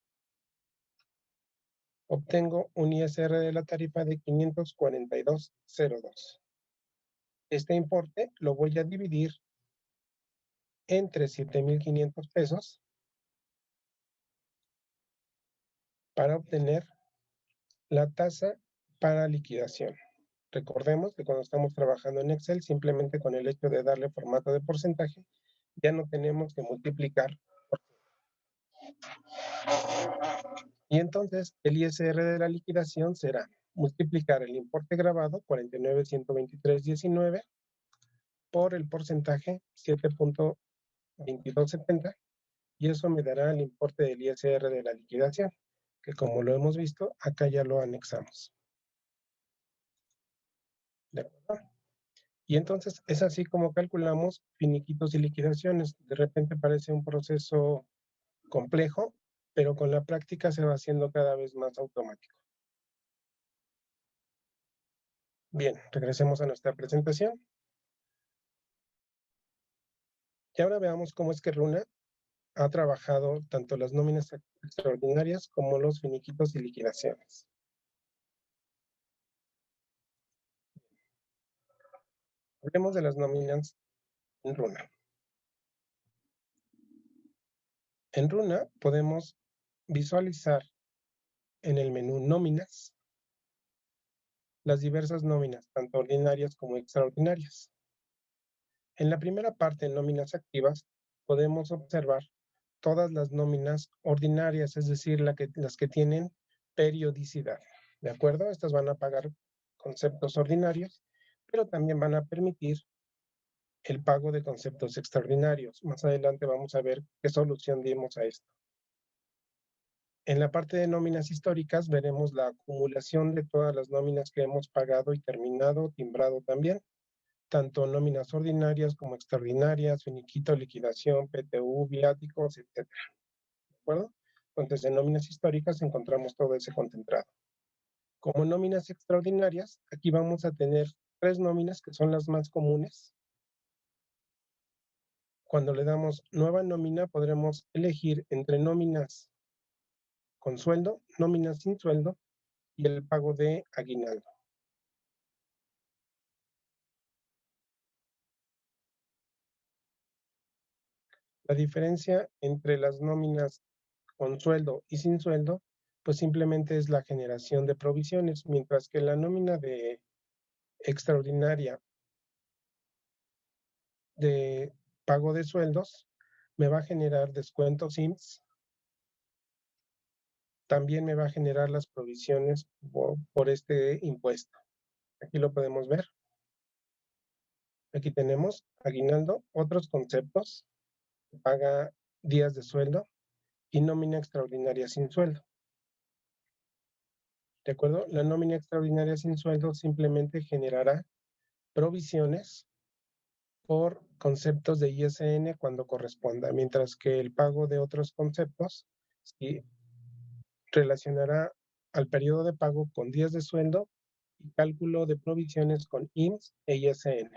obtengo un ISR de la tarifa de 542.02. Este importe lo voy a dividir entre 7,500 pesos para obtener la tasa para liquidación. Recordemos que cuando estamos trabajando en Excel, simplemente con el hecho de darle formato de porcentaje, ya no tenemos que multiplicar. Y entonces el ISR de la liquidación será multiplicar el importe grabado, 49,123,19, por el porcentaje, 7,2270, y eso me dará el importe del ISR de la liquidación, que como lo hemos visto, acá ya lo anexamos. ¿De acuerdo? Y entonces es así como calculamos finiquitos y liquidaciones. De repente parece un proceso complejo, pero con la práctica se va haciendo cada vez más automático. Bien, regresemos a nuestra presentación. Y ahora veamos cómo es que Runa ha trabajado tanto las nóminas extraordinarias como los finiquitos y liquidaciones. Hablemos de las nóminas en Runa. En Runa podemos visualizar en el menú Nóminas las diversas nóminas, tanto ordinarias como extraordinarias. En la primera parte, nóminas activas, podemos observar todas las nóminas ordinarias, es decir, las que tienen periodicidad. ¿De acuerdo? Estas van a pagar conceptos ordinarios, pero también van a permitir el pago de conceptos extraordinarios. Más adelante vamos a ver qué solución dimos a esto. En la parte de nóminas históricas veremos la acumulación de todas las nóminas que hemos pagado y terminado, timbrado también, tanto nóminas ordinarias como extraordinarias, finiquito, liquidación, PTU, viáticos, etc. ¿De acuerdo? Entonces, en nóminas históricas encontramos todo ese concentrado. Como nóminas extraordinarias, aquí vamos a tener 3 nóminas que son las más comunes. Cuando le damos nueva nómina, podremos elegir entre nóminas con sueldo, nóminas sin sueldo y el pago de aguinaldo. La diferencia entre las nóminas con sueldo y sin sueldo, pues simplemente es la generación de provisiones, mientras que la nómina de extraordinaria de pago de sueldos me va a generar descuentos IMSS, también me va a generar las provisiones por este impuesto. Aquí lo podemos ver. Aquí tenemos aguinaldo, otros conceptos, paga días de sueldo y nómina extraordinaria sin sueldo. ¿De acuerdo? La nómina extraordinaria sin sueldo simplemente generará provisiones por conceptos de ISN cuando corresponda, mientras que el pago de otros conceptos sí relacionará al periodo de pago con días de sueldo y cálculo de provisiones con IMSS e ISN.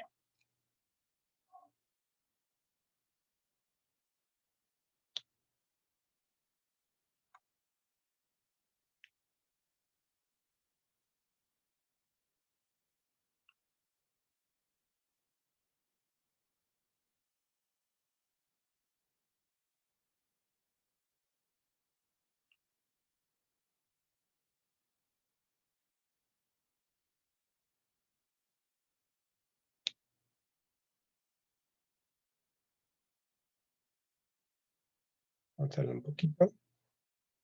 Vamos a ver un poquito.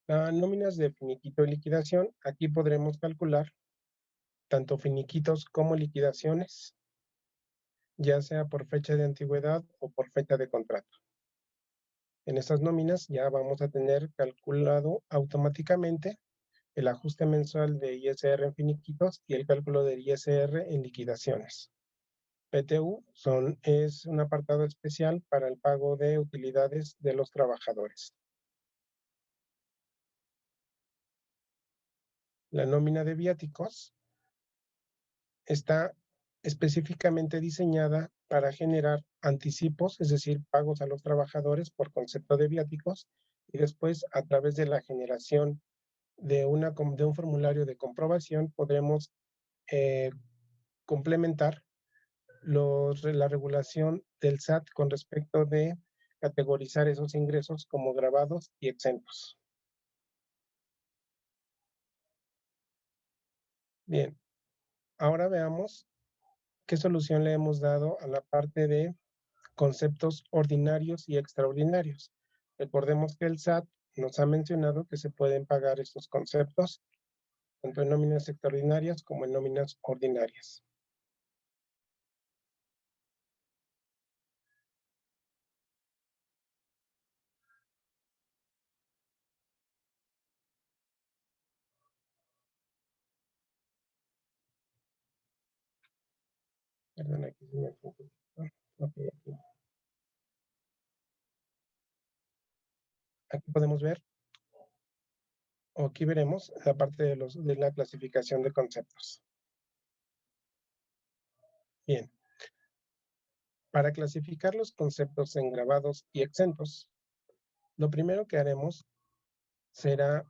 Nóminas de finiquito y liquidación. Aquí podremos calcular tanto finiquitos como liquidaciones, ya sea por fecha de antigüedad o por fecha de contrato. En estas nóminas ya vamos a tener calculado automáticamente el ajuste mensual de ISR en finiquitos y el cálculo del ISR en liquidaciones. PTU es un apartado especial para el pago de utilidades de los trabajadores. La nómina de viáticos está específicamente diseñada para generar anticipos, es decir, pagos a los trabajadores por concepto de viáticos, y después, a través de la generación de un formulario de comprobación, podremos complementar la regulación del SAT con respecto de categorizar esos ingresos como gravados y exentos. Bien, ahora veamos qué solución le hemos dado a la parte de conceptos ordinarios y extraordinarios. Recordemos que el SAT nos ha mencionado que se pueden pagar estos conceptos tanto en nóminas extraordinarias como en nóminas ordinarias. Perdón, aquí se me fue un poquito. Okay, aquí podemos ver, o aquí veremos la parte de la clasificación de conceptos. Bien, para clasificar los conceptos en gravados y exentos, lo primero que haremos será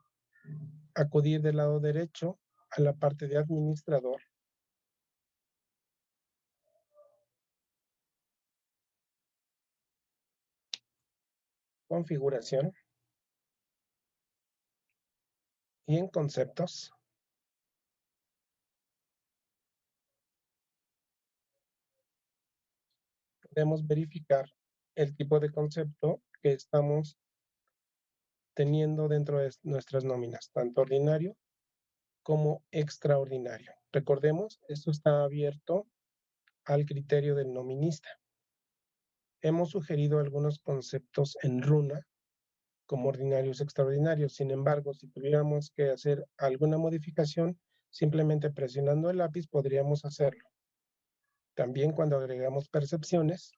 acudir del lado derecho a la parte de administrador, configuración, y en conceptos podemos verificar el tipo de concepto que estamos teniendo dentro de nuestras nóminas, tanto ordinario como extraordinario. Recordemos, esto está abierto al criterio del nominista. Hemos sugerido algunos conceptos en runa como ordinarios extraordinarios. Sin embargo, si tuviéramos que hacer alguna modificación, simplemente presionando el lápiz podríamos hacerlo. También cuando agregamos percepciones,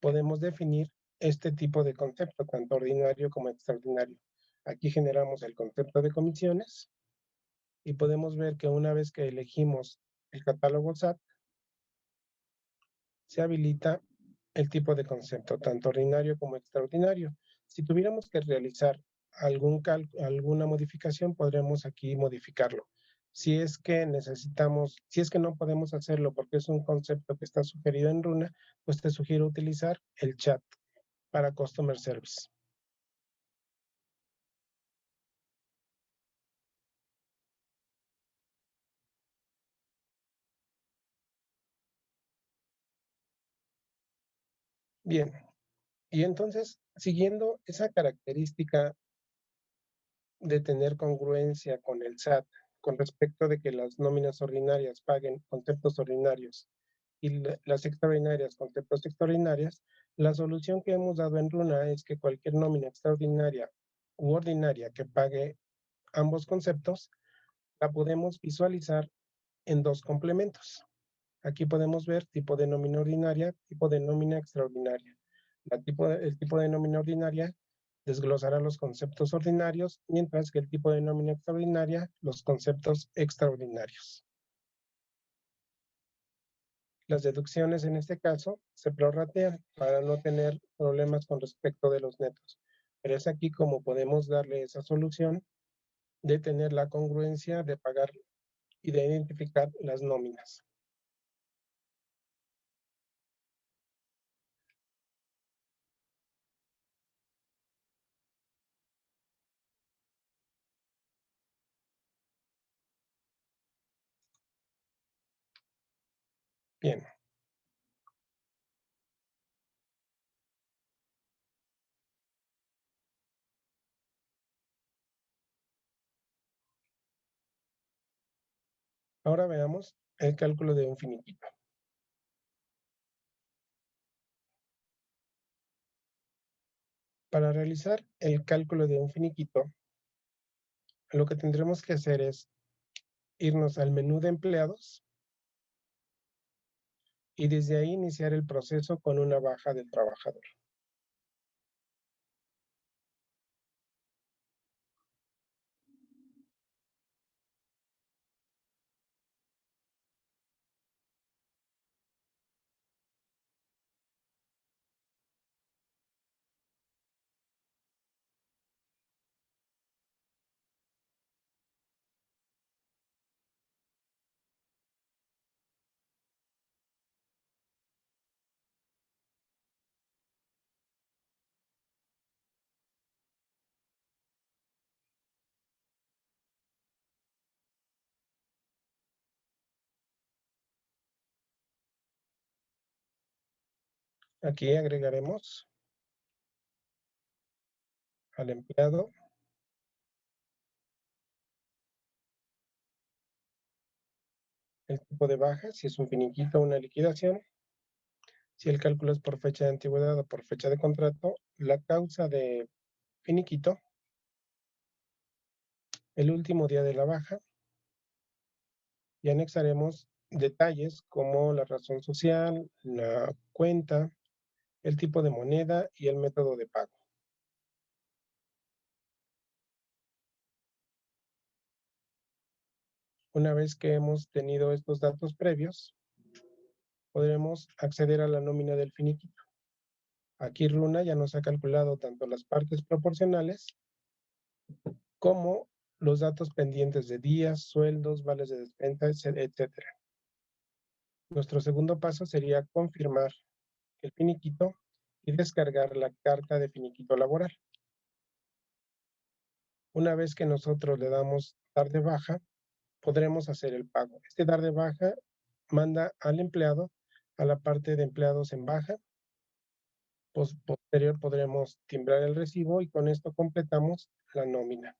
podemos definir este tipo de concepto, tanto ordinario como extraordinario. Aquí generamos el concepto de comisiones y podemos ver que una vez que elegimos el catálogo SAT, se habilita el tipo de concepto, tanto ordinario como extraordinario. Si tuviéramos que realizar alguna modificación, podremos aquí modificarlo. Si es que si es que no podemos hacerlo porque es un concepto que está sugerido en runa, pues te sugiero utilizar el chat para Customer Service. Bien, y entonces, siguiendo esa característica de tener congruencia con el SAT con respecto de que las nóminas ordinarias paguen conceptos ordinarios y las extraordinarias conceptos extraordinarias, la solución que hemos dado en Runa es que cualquier nómina extraordinaria u ordinaria que pague ambos conceptos, la podemos visualizar en dos complementos. Aquí podemos ver tipo de nómina ordinaria, tipo de nómina extraordinaria. El tipo de nómina ordinaria desglosará los conceptos ordinarios, mientras que el tipo de nómina extraordinaria, los conceptos extraordinarios. Las deducciones en este caso se prorratean para no tener problemas con respecto de los netos. Pero es aquí como podemos darle esa solución de tener la congruencia de pagar y de identificar las nóminas. Bien, ahora veamos el cálculo de un finiquito. Para realizar el cálculo de un finiquito, lo que tendremos que hacer es irnos al menú de empleados y desde ahí iniciar el proceso con una baja del trabajador. Aquí agregaremos al empleado el tipo de baja, si es un finiquito o una liquidación, si el cálculo es por fecha de antigüedad o por fecha de contrato, la causa de finiquito, el último día de la baja, y anexaremos detalles como la razón social, la cuenta, el tipo de moneda y el método de pago. Una vez que hemos tenido estos datos previos, podremos acceder a la nómina del finiquito. Aquí Runa ya nos ha calculado tanto las partes proporcionales como los datos pendientes de días, sueldos, vales de despensa, etc. Nuestro segundo paso sería confirmar el finiquito y descargar la carta de finiquito laboral. Una vez que nosotros le damos dar de baja, podremos hacer el pago. Este dar de baja manda al empleado a la parte de empleados en baja. Posterior podremos timbrar el recibo y con esto completamos la nómina.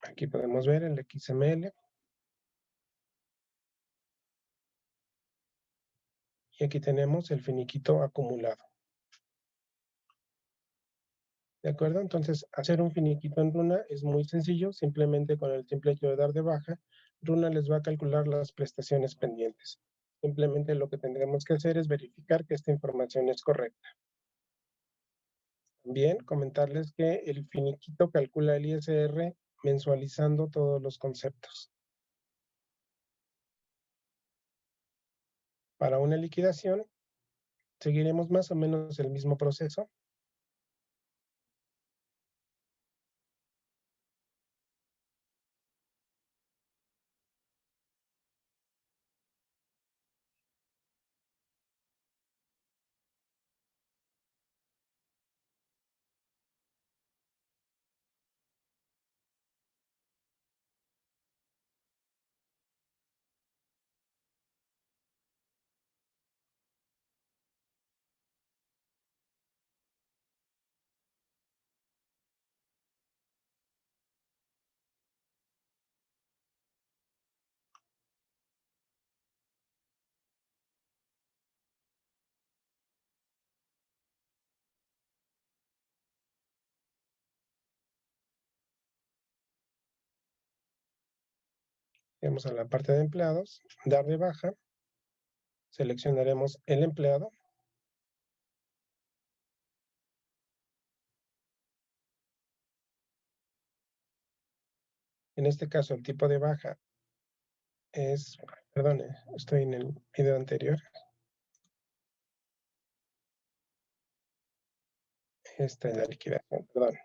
Aquí podemos ver el XML y aquí tenemos el finiquito acumulado. ¿De acuerdo? Entonces, hacer un finiquito en Runa es muy sencillo. Simplemente con el simple hecho de dar de baja, Runa les va a calcular las prestaciones pendientes. Simplemente lo que tendremos que hacer es verificar que esta información es correcta. También comentarles que el finiquito calcula el ISR mensualizando todos los conceptos. Para una liquidación, seguiremos más o menos el mismo proceso. Vamos a la parte de empleados, dar de baja, seleccionaremos el empleado. En este caso, el tipo de baja es, perdón, estoy en el video anterior. Esta es la liquidación, perdón.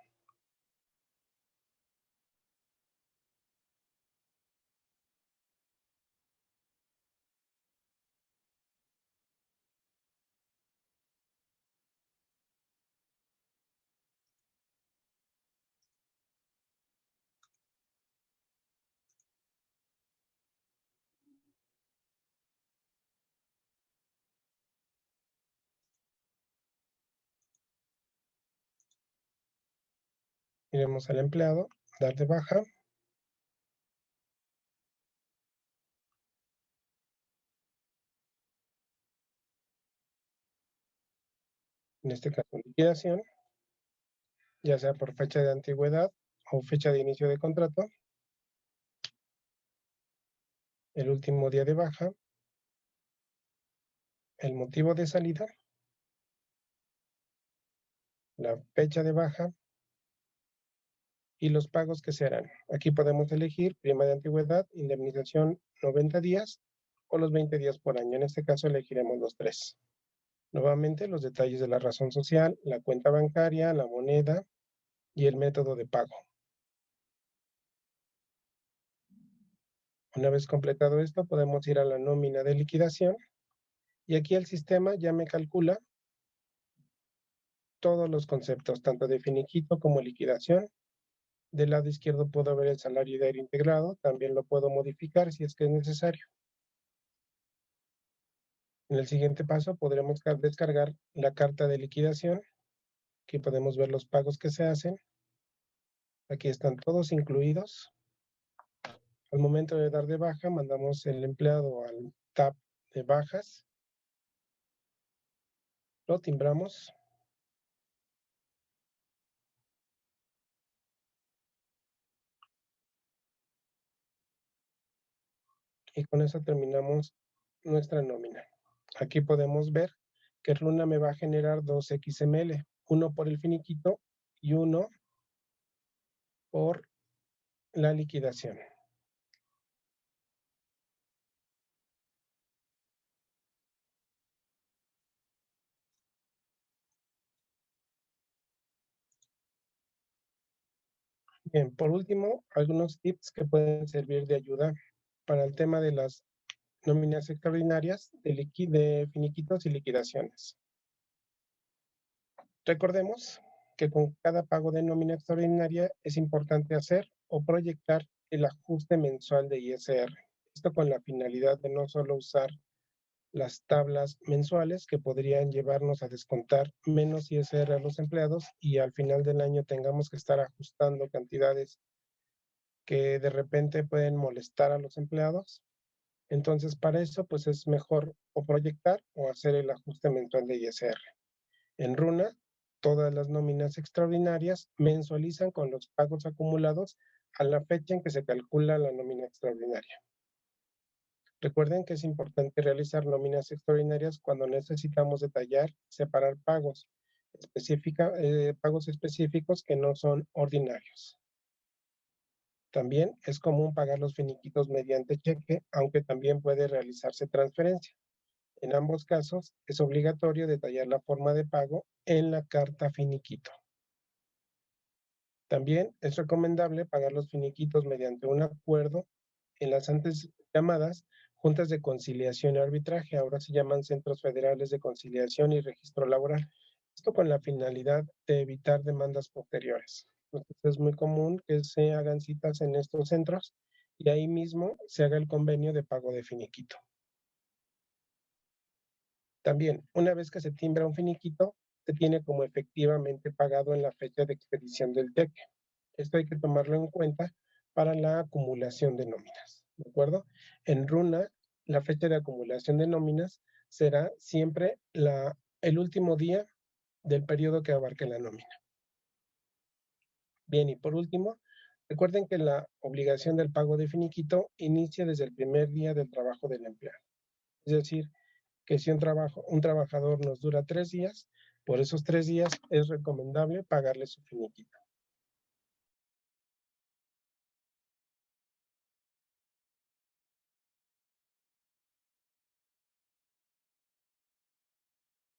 Iremos al empleado, dar de baja. En este caso, liquidación, ya sea por fecha de antigüedad o fecha de inicio de contrato. el último día de baja, el motivo de salida, la fecha de baja y los pagos que se harán. Aquí podemos elegir prima de antigüedad, indemnización 90 días o los 20 días por año. En este caso elegiremos los tres. Nuevamente, los detalles de la razón social, la cuenta bancaria, la moneda y el método de pago. Una vez completado esto, podemos ir a la nómina de liquidación y aquí el sistema ya me calcula todos los conceptos, tanto de finiquito como liquidación. Del lado izquierdo puedo ver el salario diario integrado, también lo puedo modificar si es que es necesario. En el siguiente paso podremos descargar la carta de liquidación. Aquí podemos ver los pagos que se hacen. Aquí están todos incluidos. Al momento de dar de baja, mandamos el empleado al tab de bajas. Lo timbramos. Y con eso terminamos nuestra nómina. Aquí podemos ver que Runa me va a generar dos XML, uno por el finiquito y uno por la liquidación. Bien, por último, algunos tips que pueden servir de ayuda para el tema de las nóminas extraordinarias de finiquitos y liquidaciones. Recordemos que con cada pago de nómina extraordinaria es importante hacer o proyectar el ajuste mensual de ISR. Esto con la finalidad de no solo usar las tablas mensuales que podrían llevarnos a descontar menos ISR a los empleados y al final del año tengamos que estar ajustando cantidades que de repente pueden molestar a los empleados. Entonces, para eso, pues es mejor o proyectar o hacer el ajuste mensual de ISR. En Runa, todas las nóminas extraordinarias mensualizan con los pagos acumulados a la fecha en que se calcula la nómina extraordinaria. Recuerden que es importante realizar nóminas extraordinarias cuando necesitamos detallar, separar pagos, pagos específicos que no son ordinarios. También es común pagar los finiquitos mediante cheque, aunque también puede realizarse transferencia. En ambos casos, es obligatorio detallar la forma de pago en la carta finiquito. También es recomendable pagar los finiquitos mediante un acuerdo en las antes llamadas juntas de conciliación y arbitraje, ahora se llaman Centros Federales de Conciliación y Registro Laboral. Esto con la finalidad de evitar demandas posteriores. Entonces es muy común que se hagan citas en estos centros y ahí mismo se haga el convenio de pago de finiquito. También, una vez que se timbra un finiquito, se tiene como efectivamente pagado en la fecha de expedición del cheque. Esto hay que tomarlo en cuenta para la acumulación de nóminas, ¿de acuerdo? En Runa, la fecha de acumulación de nóminas será siempre el último día del periodo que abarque la nómina. Bien, y por último, recuerden que la obligación del pago de finiquito inicia desde el primer día del trabajo del empleado. Es decir, que si un trabajador nos dura 3 días, por esos 3 días es recomendable pagarle su finiquito.